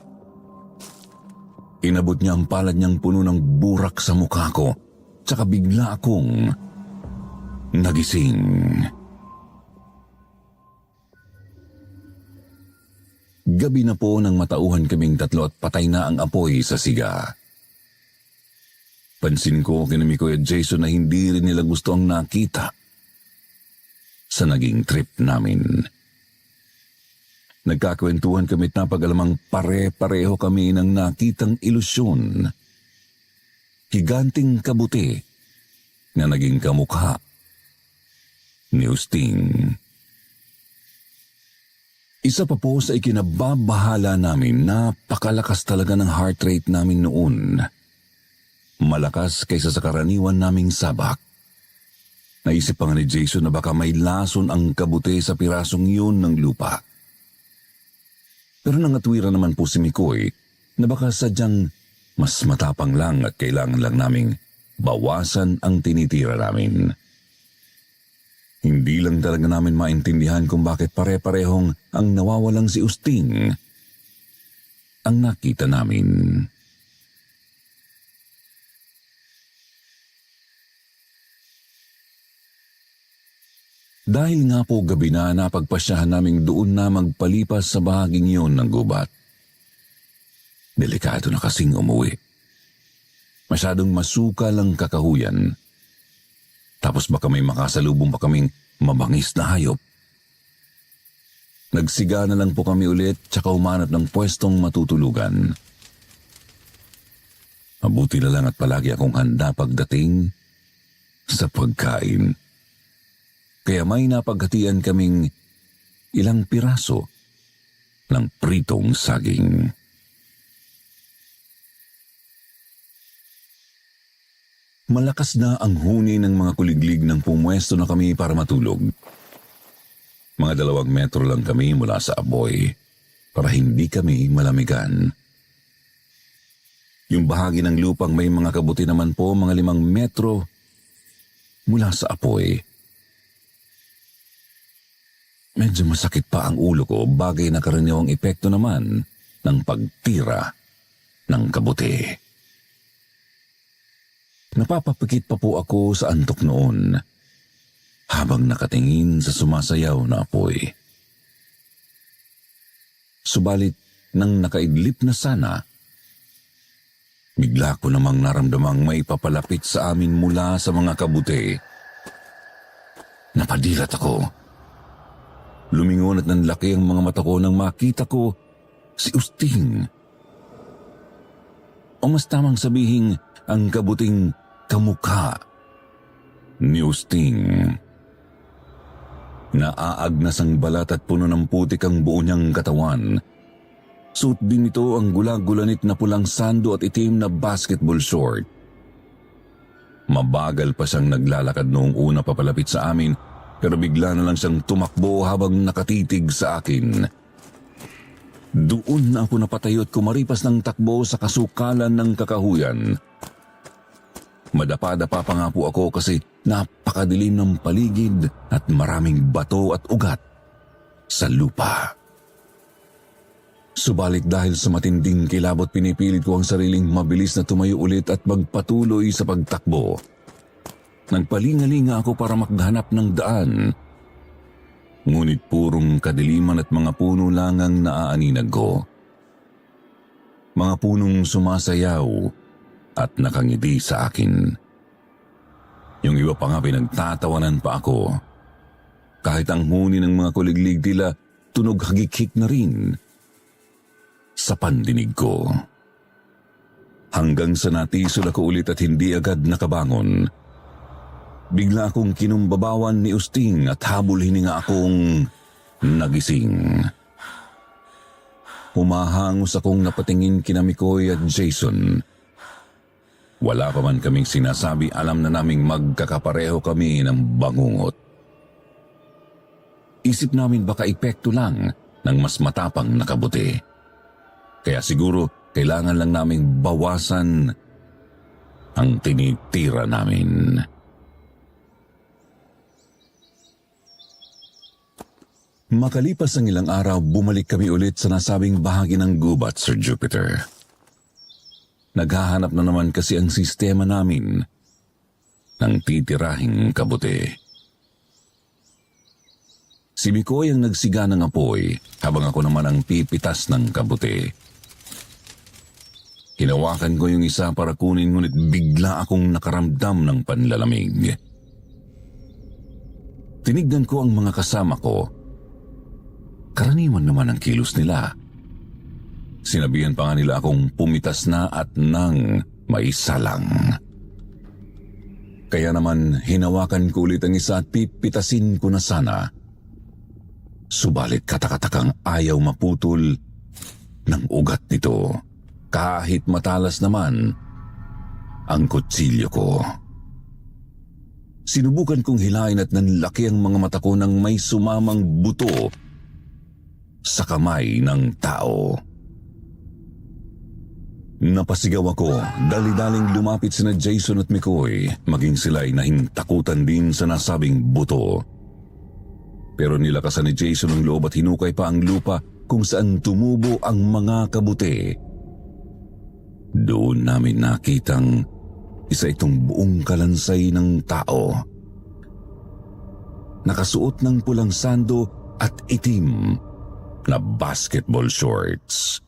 Speaker 1: Inabot niya ang palad niyang puno ng burak sa mukha ko, tsaka bigla akong nagising. Gabi na po nang matauhan kaming tatlo at patay na ang apoy sa siga. Pansin ko kina Mikoy at Jason na hindi rin nila gusto ang nakita sa naging trip namin. Nagkakwentuhan kami at napag-alamang pare-pareho kami ng nakitang ilusyon. Higanting kabuti na naging kamukha ni Usting. Isa pa po sa ikinababahala namin, napakalakas talaga ng heart rate namin noon. Malakas kaysa sa karaniwan naming sabak. Naisip pa nga ni Jason na baka may lason ang kabuti sa pirasong yun ng lupa. Pero nangatwira naman po si Mikoy na baka sadyang mas matapang lang at kailangan lang naming bawasan ang tinitira namin. Hindi lang talaga namin maintindihan kung bakit pare-parehong ang nawawalang si Usting ang nakita namin. Dahil nga po gabi na, napagpasyahan naming doon na magpalipas sa bahaging yon ng gubat. Delikado na kasing umuwi. Masyadong masukal ang kakahuyan. Tapos baka may makasalubong pa kaming mabangis na hayop. Nagsiga na lang po kami ulit tsaka umanap ng pwestong matutulugan. Mabuti na lang at palagi akong handa pagdating sa pagkain. Kaya may napaghatian kaming ilang piraso ng pritong saging. Malakas na ang huni ng mga kuliglig ng pumwesto na kami para matulog. Mga 2 metro lang kami mula sa aboy para hindi kami malamigan. Yung bahagi ng lupang may mga kabuti naman po mga 5 metro mula sa apoy. Medyo masakit pa ang ulo ko, bagay na karaniwang epekto naman ng pagtira ng kabuti. Napapapikit pa po ako sa antok noon habang nakatingin sa sumasayaw na apoy. Subalit nang nakaidlip na sana, bigla ko namang naramdamang may papalapit sa amin mula sa mga kabuti. Napadilat ako. Lumingon at nanlaki ang mga mata ko nang makita ko si Usting. O mas tamang sabihin, ang kabuting kamukha ni Usting. Naaagnas ang balat at puno ng putik ang buo niyang katawan. Suot din ito ang gula-gulanit na pulang sando at itim na basketball short. Mabagal pa siyang naglalakad noong una papalapit sa amin, pero bigla na lang siyang tumakbo habang nakatitig sa akin. Doon na ako napatayo at kumaripas ng takbo sa kasukalan ng kakahuyan. Madapa-dapa pa nga po ako kasi napakadilim ng paligid at maraming bato at ugat sa lupa. Subalit dahil sa matinding kilabot, pinipilit ko ang sariling mabilis na tumayo ulit at magpatuloy sa pagtakbo. Nagpalingalinga ako para maghanap ng daan. Ngunit purong kadiliman at mga puno lang ang naaaninag ko. Mga punong sumasayaw at nakangiti sa akin. Yung iba pa nga pinagtatawanan pa ako. Kahit ang huni ng mga kuliglig tila tunog hagik-hik na rin sa pandinig ko. Hanggang sa natisol ako ulit at hindi agad nakabangon. Bigla akong kinumbabawan ni Usting at habol hininga akong nagising. Humahangos akong napatingin kina Mikoy at Jason. Wala pa man kaming sinasabi, alam na naming magkakapareho kami ng bangungot. Isip namin baka epekto lang ng mas matapang na kabuti. Kaya siguro kailangan lang naming bawasan ang tinitira namin. Makalipas ang ilang araw, bumalik kami ulit sa nasabing bahagi ng gubat, Sir Jupiter. Naghahanap na naman kasi ang sistema namin ng titirahing kabuti. Si Mikoy ang nagsiga ng apoy habang ako naman ang pipitas ng kabuti. Hinawakan ko yung isa para kunin ngunit bigla akong nakaramdam ng panlalamig. Tinignan ko ang mga kasama ko. Karaniwan naman ang kilos nila. Sinabihan pa nga nila akong pumitas na at nang maisalang. Kaya naman hinawakan ko ulit ang isa at pipitasin ko na sana. Subalit katakatakang ayaw maputol ng ugat nito. Kahit matalas naman ang kutsilyo ko. Sinubukan kong hilain at nanlaki ang mga mata ko nang may sumamang buto sa kamay ng tao. Napasigaw ako, dali-daling lumapit sina Jason at McCoy, maging sila'y nahintakutan din sa nasabing buto. Pero nilakasan ni Jason ang loob at hinukay pa ang lupa kung saan tumubo ang mga kabuti. Doon namin nakitang isa itong buong kalansay ng tao. Nakasuot ng pulang sando at itim na basketball shorts.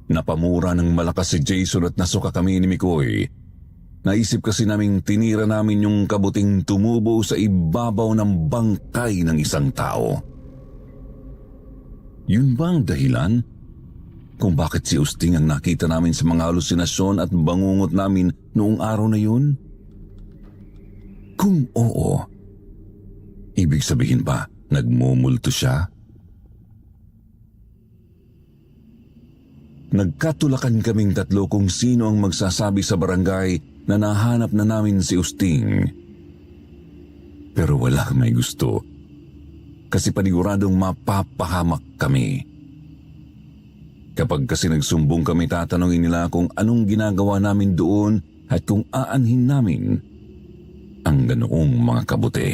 Speaker 1: Napamura ng malakas si Jason at nasuka kami ni McCoy. Naisip kasi naming tinira namin yung kabuting tumubo sa ibabaw ng bangkay ng isang tao. Yun ba ang dahilan kung bakit si Usting ang nakita namin sa mga halusinasyon at bangungot namin noong araw na yun? Kung oo, ibig sabihin ba nagmumulto siya? Nagkatulakan kaming tatlo kung sino ang magsasabi sa barangay na nahanap na namin si Usting. Pero wala may gusto kasi paniguradong mapapahamak kami. Kapag kasi nagsumbong kami, tatanungin nila kung anong ginagawa namin doon at kung aanhin namin ang ganoong mga kabuti.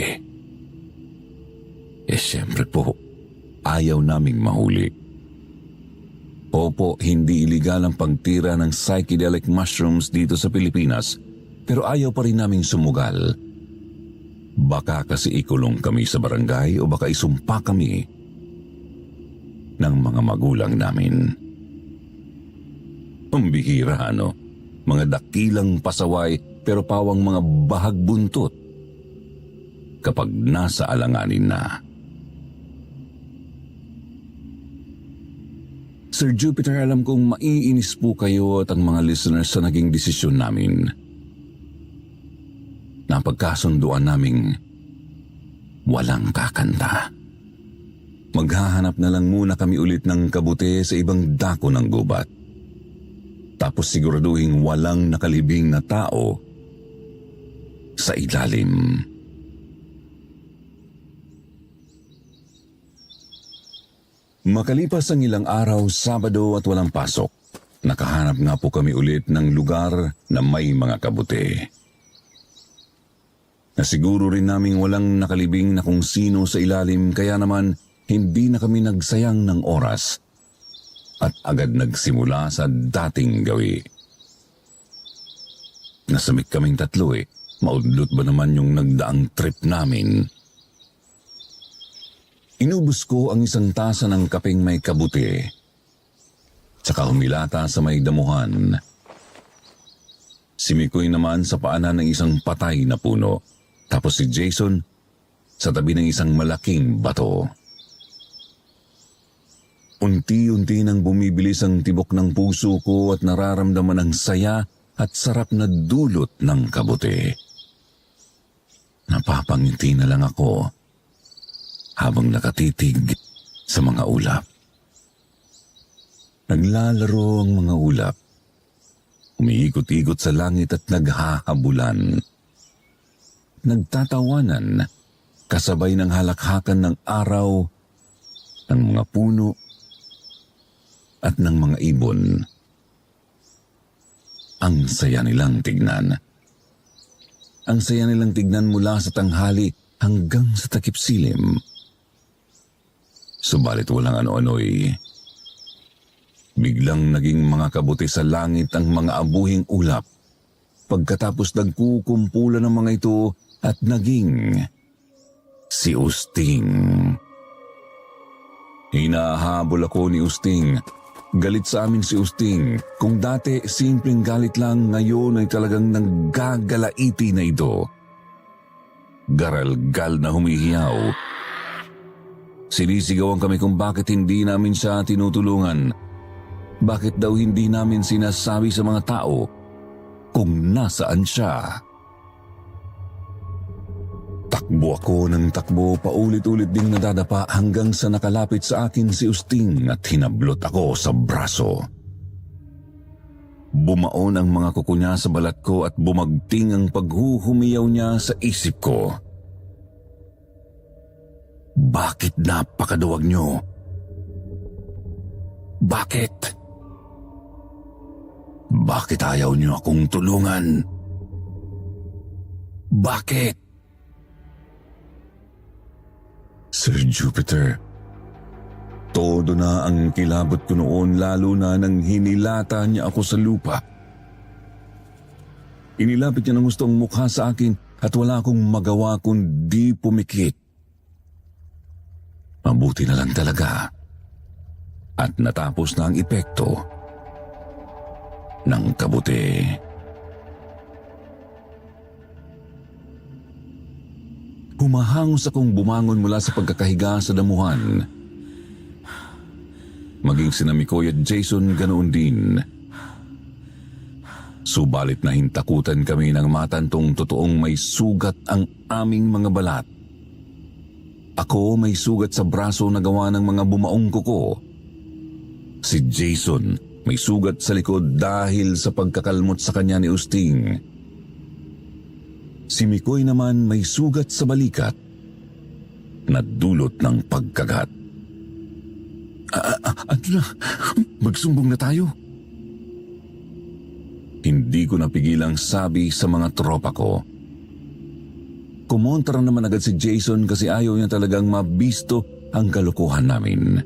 Speaker 1: Siyempre po, ayaw naming mahuli. Opo, hindi iligal ang pagtira ng psychedelic mushrooms dito sa Pilipinas, pero ayaw pa rin naming sumugal. Baka kasi ikulong kami sa barangay o baka isumpa kami ng mga magulang namin. Ang bihira, ano? Mga dakilang pasaway pero pawang mga bahag buntot kapag nasa alanganin na. Sir Jupiter, alam kong maiinis po kayo at ang mga listeners sa naging desisyon namin. Napagkasunduan naming walang kakanta. Maghahanap na lang muna kami ulit ng kabuti sa ibang dako ng gubat. Tapos siguraduhin walang nakalibing na tao sa ilalim. Makalipas ang ilang araw, Sabado at walang pasok, nakahanap nga po kami ulit ng lugar na may mga kabuti. Nasiguro rin naming walang nakalibing na kung sino sa ilalim, kaya naman hindi na kami nagsayang ng oras at agad nagsimula sa dating gawi. Nasamik kaming tatlo maudlot ba naman yung nagdaang trip namin? Inubos ko ang isang tasa ng kapeng may kabuti, tsaka humilata sa may damuhan. Si Mikoy naman sa paanan ng isang patay na puno, tapos si Jason sa tabi ng isang malaking bato. Unti-unti nang bumibilis ang tibok ng puso ko at nararamdaman ang saya at sarap na dulot ng kabuti. Napapangiti na lang ako habang nakatitig sa mga ulap. Naglalaro ang mga ulap. Umiikot-ikot sa langit at naghahabulan. Nagtatawanan kasabay ng halakhakan ng araw, ng mga puno at ng mga ibon. Ang saya nilang tignan. Ang saya nilang tignan mula sa tanghali hanggang sa takip silim. Subalit walang ano-ano'y biglang naging mga kabuti sa langit ang mga abuhing ulap. Pagkatapos nagkukumpulan ng mga ito at naging si Usting. Hinahabol ako ni Usting. Galit sa amin si Usting. Kung dati simpleng galit lang, ngayon ay talagang nanggagalaiti na ito. Garalgal na humihiyaw. Sinisigawan kami kung bakit hindi namin siya tinutulungan. Bakit daw hindi namin sinasabi sa mga tao kung nasaan siya. Takbo ako ng takbo, paulit-ulit ding nadadapa hanggang sa nakalapit sa akin si Usting at hinablot ako sa braso. Bumaon ang mga kuko niya sa balat ko at bumagting ang paghuhumiyaw niya sa isip ko. Bakit napakaduwag niyo? Bakit? Bakit ayaw niyo akong tulungan? Bakit? Sir Jupiter, todo na ang kilabot ko noon lalo na nang hinilata niya ako sa lupa. Inilapit niya ng gustong mukha sa akin at wala akong magawa kundi pumikit. Mabuti na lang talaga at natapos na ang epekto ng kabuti. Humahangos akong bumangon mula sa pagkakahiga sa damuhan. Maging sina Mikoy at Jason ganoon din. Subalit na hintakutan kami ng matantong totoong may sugat ang aming mga balat. Ako may sugat sa braso na gawa ng mga bumaong kuko. Si Jason may sugat sa likod dahil sa pagkakalmot sa kanya ni Usting. Si Mikoy naman may sugat sa balikat na dulot ng pagkagat. Ano na? Magsumbong na tayo? Hindi ko napigilang sabi sa mga tropa ko. Kumontra naman agad si Jason kasi ayaw niya talagang mabisto ang kalokohan namin.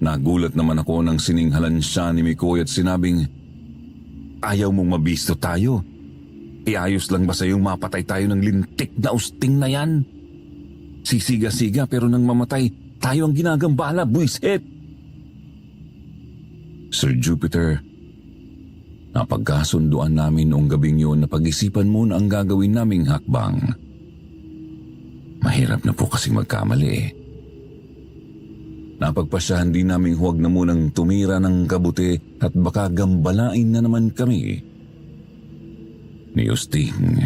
Speaker 1: Nagulat naman ako nang sininghalan siya ni Mikoy at sinabing, ayaw mong mabisto tayo? Iayos lang ba sa'yong mapatay tayo ng lintik na Usting na yan? Sisiga-siga pero nang mamatay, tayo ang ginagambala, buwisit! Sir Jupiter, napagkasunduan namin noong gabing yun na pag-isipan muna ang gagawin naming hakbang. Mahirap na po kasing magkamali. Napagpasyahan din naming huwag na munang tumira ng kabuti at baka gambalain na naman kami ni Usting.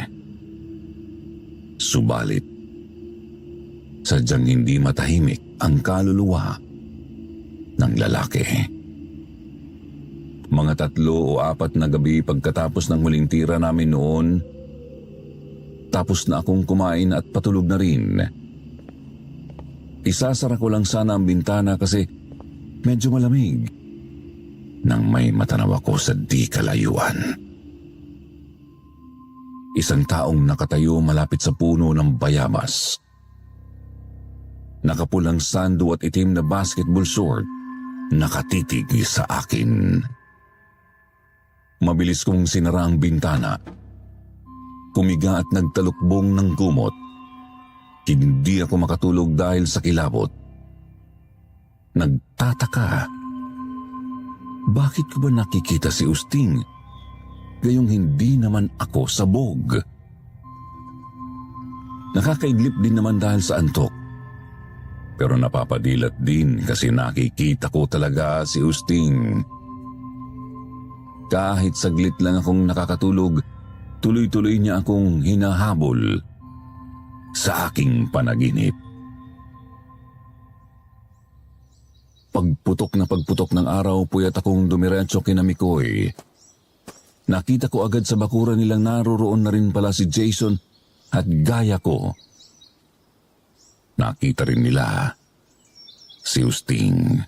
Speaker 1: Subalit, sadyang hindi matahimik ang kaluluwa ng lalaki. Mga 3 o 4 na gabi pagkatapos ng huling tira namin noon, tapos na akong kumain at patulog na rin. Isasara ko lang sana ang bintana kasi medyo malamig nang may matanaw ako sa di kalayuan. Isang taong nakatayo malapit sa puno ng bayabas. Nakapulang sando at itim na basketball short, nakatitig sa akin. Mabilis kong sinara ang bintana. Kumiga at nagtalukbong ng gumot. Hindi ako makatulog dahil sa kilabot. Nagtataka. Bakit ko ba nakikita si Usting? Gayong hindi naman ako sabog. Nakakaidlip din naman dahil sa antok. Pero napapadilat din kasi nakikita ko talaga si Usting. Kahit saglit lang akong nakakatulog, tuloy-tuloy niya akong hinahabol sa aking panaginip. Pagputok ng araw, puyat akong dumiretso kina Mikoy. Nakita ko agad sa bakuran nilang naroroon na rin pala si Jason at gaya ko. Nakita rin nila si Usting.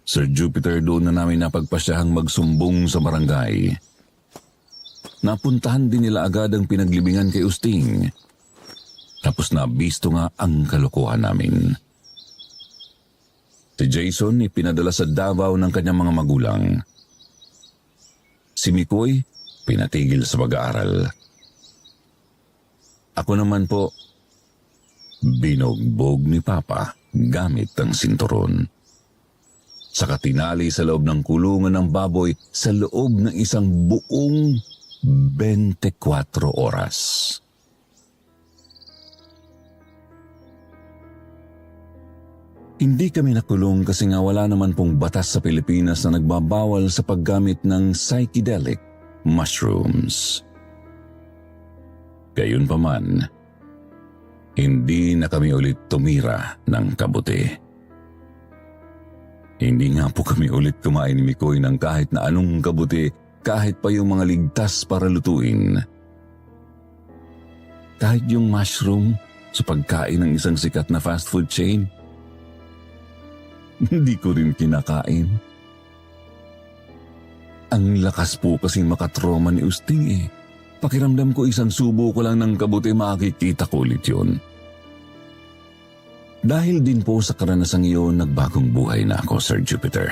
Speaker 1: Sir Jupiter, doon na namin napagpasyahang magsumbong sa barangay. Napuntahan din nila agad ang pinaglibingan kay Usting. Tapos nabisto nga ang kalokohan namin. Si Jason ipinadala sa Davao ng kanyang mga magulang. Si Mikoy pinatigil sa pag-aaral. Ako naman po, Binugbog ni Papa gamit ang sinturon. Saka tinali sa loob ng kulungan ng baboy sa loob ng isang buong 24 oras. Hindi kami nakulong kasi nga wala naman pong batas sa Pilipinas na nagbabawal sa paggamit ng psychedelic mushrooms. Gayunpaman, hindi na kami ulit tumira ng kabuti. Hindi nga po kami ulit kumain ni Mikoy ng kahit na anong kabuti, kahit pa yung mga ligtas para lutuin. Kahit yung mushroom sa pagkain ng isang sikat na fast food chain, hindi ko rin kinakain. Ang lakas po kasi makatroma ni Usting eh. Pakiramdam ko isang subo ko lang ng kabuti makikita ko ulit yun. Dahil din po sa karanasang iyon, nagbagong buhay na ako, Sir Jupiter.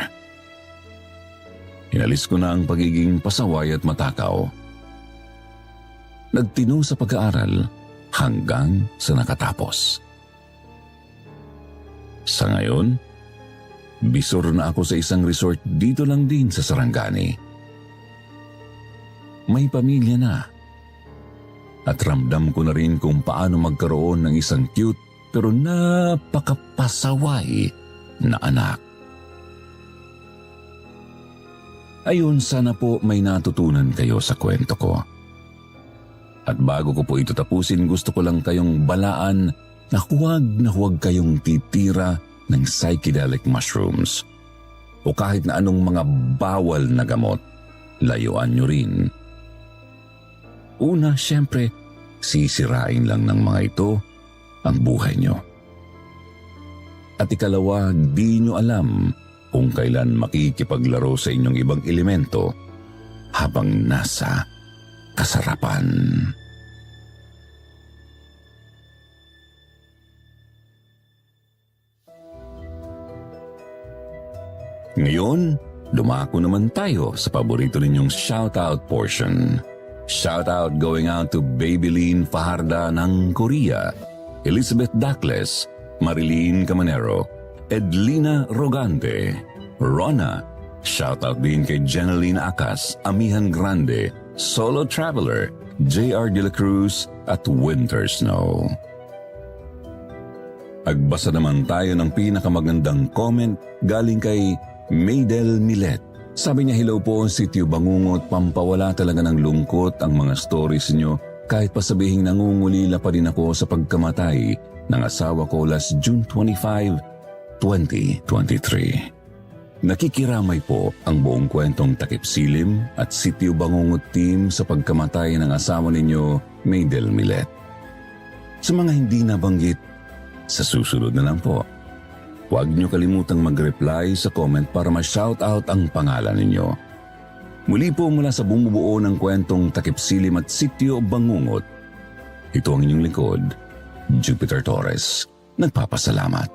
Speaker 1: Inalis ko na ang pagiging pasaway at matakaw. Nagtino sa pag-aaral hanggang sa nakatapos. Sa ngayon, bisor na ako sa isang resort dito lang din sa Sarangani. May pamilya na. At ramdam ko na rin kung paano magkaroon ng isang cute pero napakapasaway na anak. Ayun, sana po may natutunan kayo sa kwento ko. At bago ko po ito tapusin, gusto ko lang kayong balaan na huwag kayong titira ng psychedelic mushrooms o kahit na anong mga bawal na gamot, layuan nyo rin. Una, syempre, sisirain lang ng mga ito ang buhay nyo. At ikalawa, di nyo alam kung kailan makikipaglaro sa inyong ibang elemento habang nasa kasarapan. Ngayon, dumako naman tayo sa paborito ninyong shoutout portion. Shoutout going out to Babylene Fajarda ng Korea, Elizabeth Dacles, Marilyn Camanero, Edlina Rogante, Rona. Shoutout din kay Jeneline Acas, Amihan Grande, Solo Traveler, J.R. De La Cruz at Winter Snow. Agbasa naman tayo ng pinakamagandang comment galing kay Maydel Milet. Sabi niya, hello po, Sitio Bangungot, pampawala talaga ng lungkot ang mga stories niyo kahit pa sabihing nangungulila pa din ako sa pagkamatay ng asawa ko last June 25, 2023. Nakikiramay po ang buong kwentong Takip Silim at Sitio Bangungot team sa pagkamatay ng asawa ninyo, Maydel Milet. Sa mga hindi nabanggit, sa susunod na lang po. Huwag niyo kalimutang mag-reply sa comment para ma-shoutout ang pangalan ninyo. Muli po mula sa bumubuo ng kwentong Takip Silim at Sitio Bangungot, ito ang inyong lingkod, Jupiter Torres. Nagpapasalamat.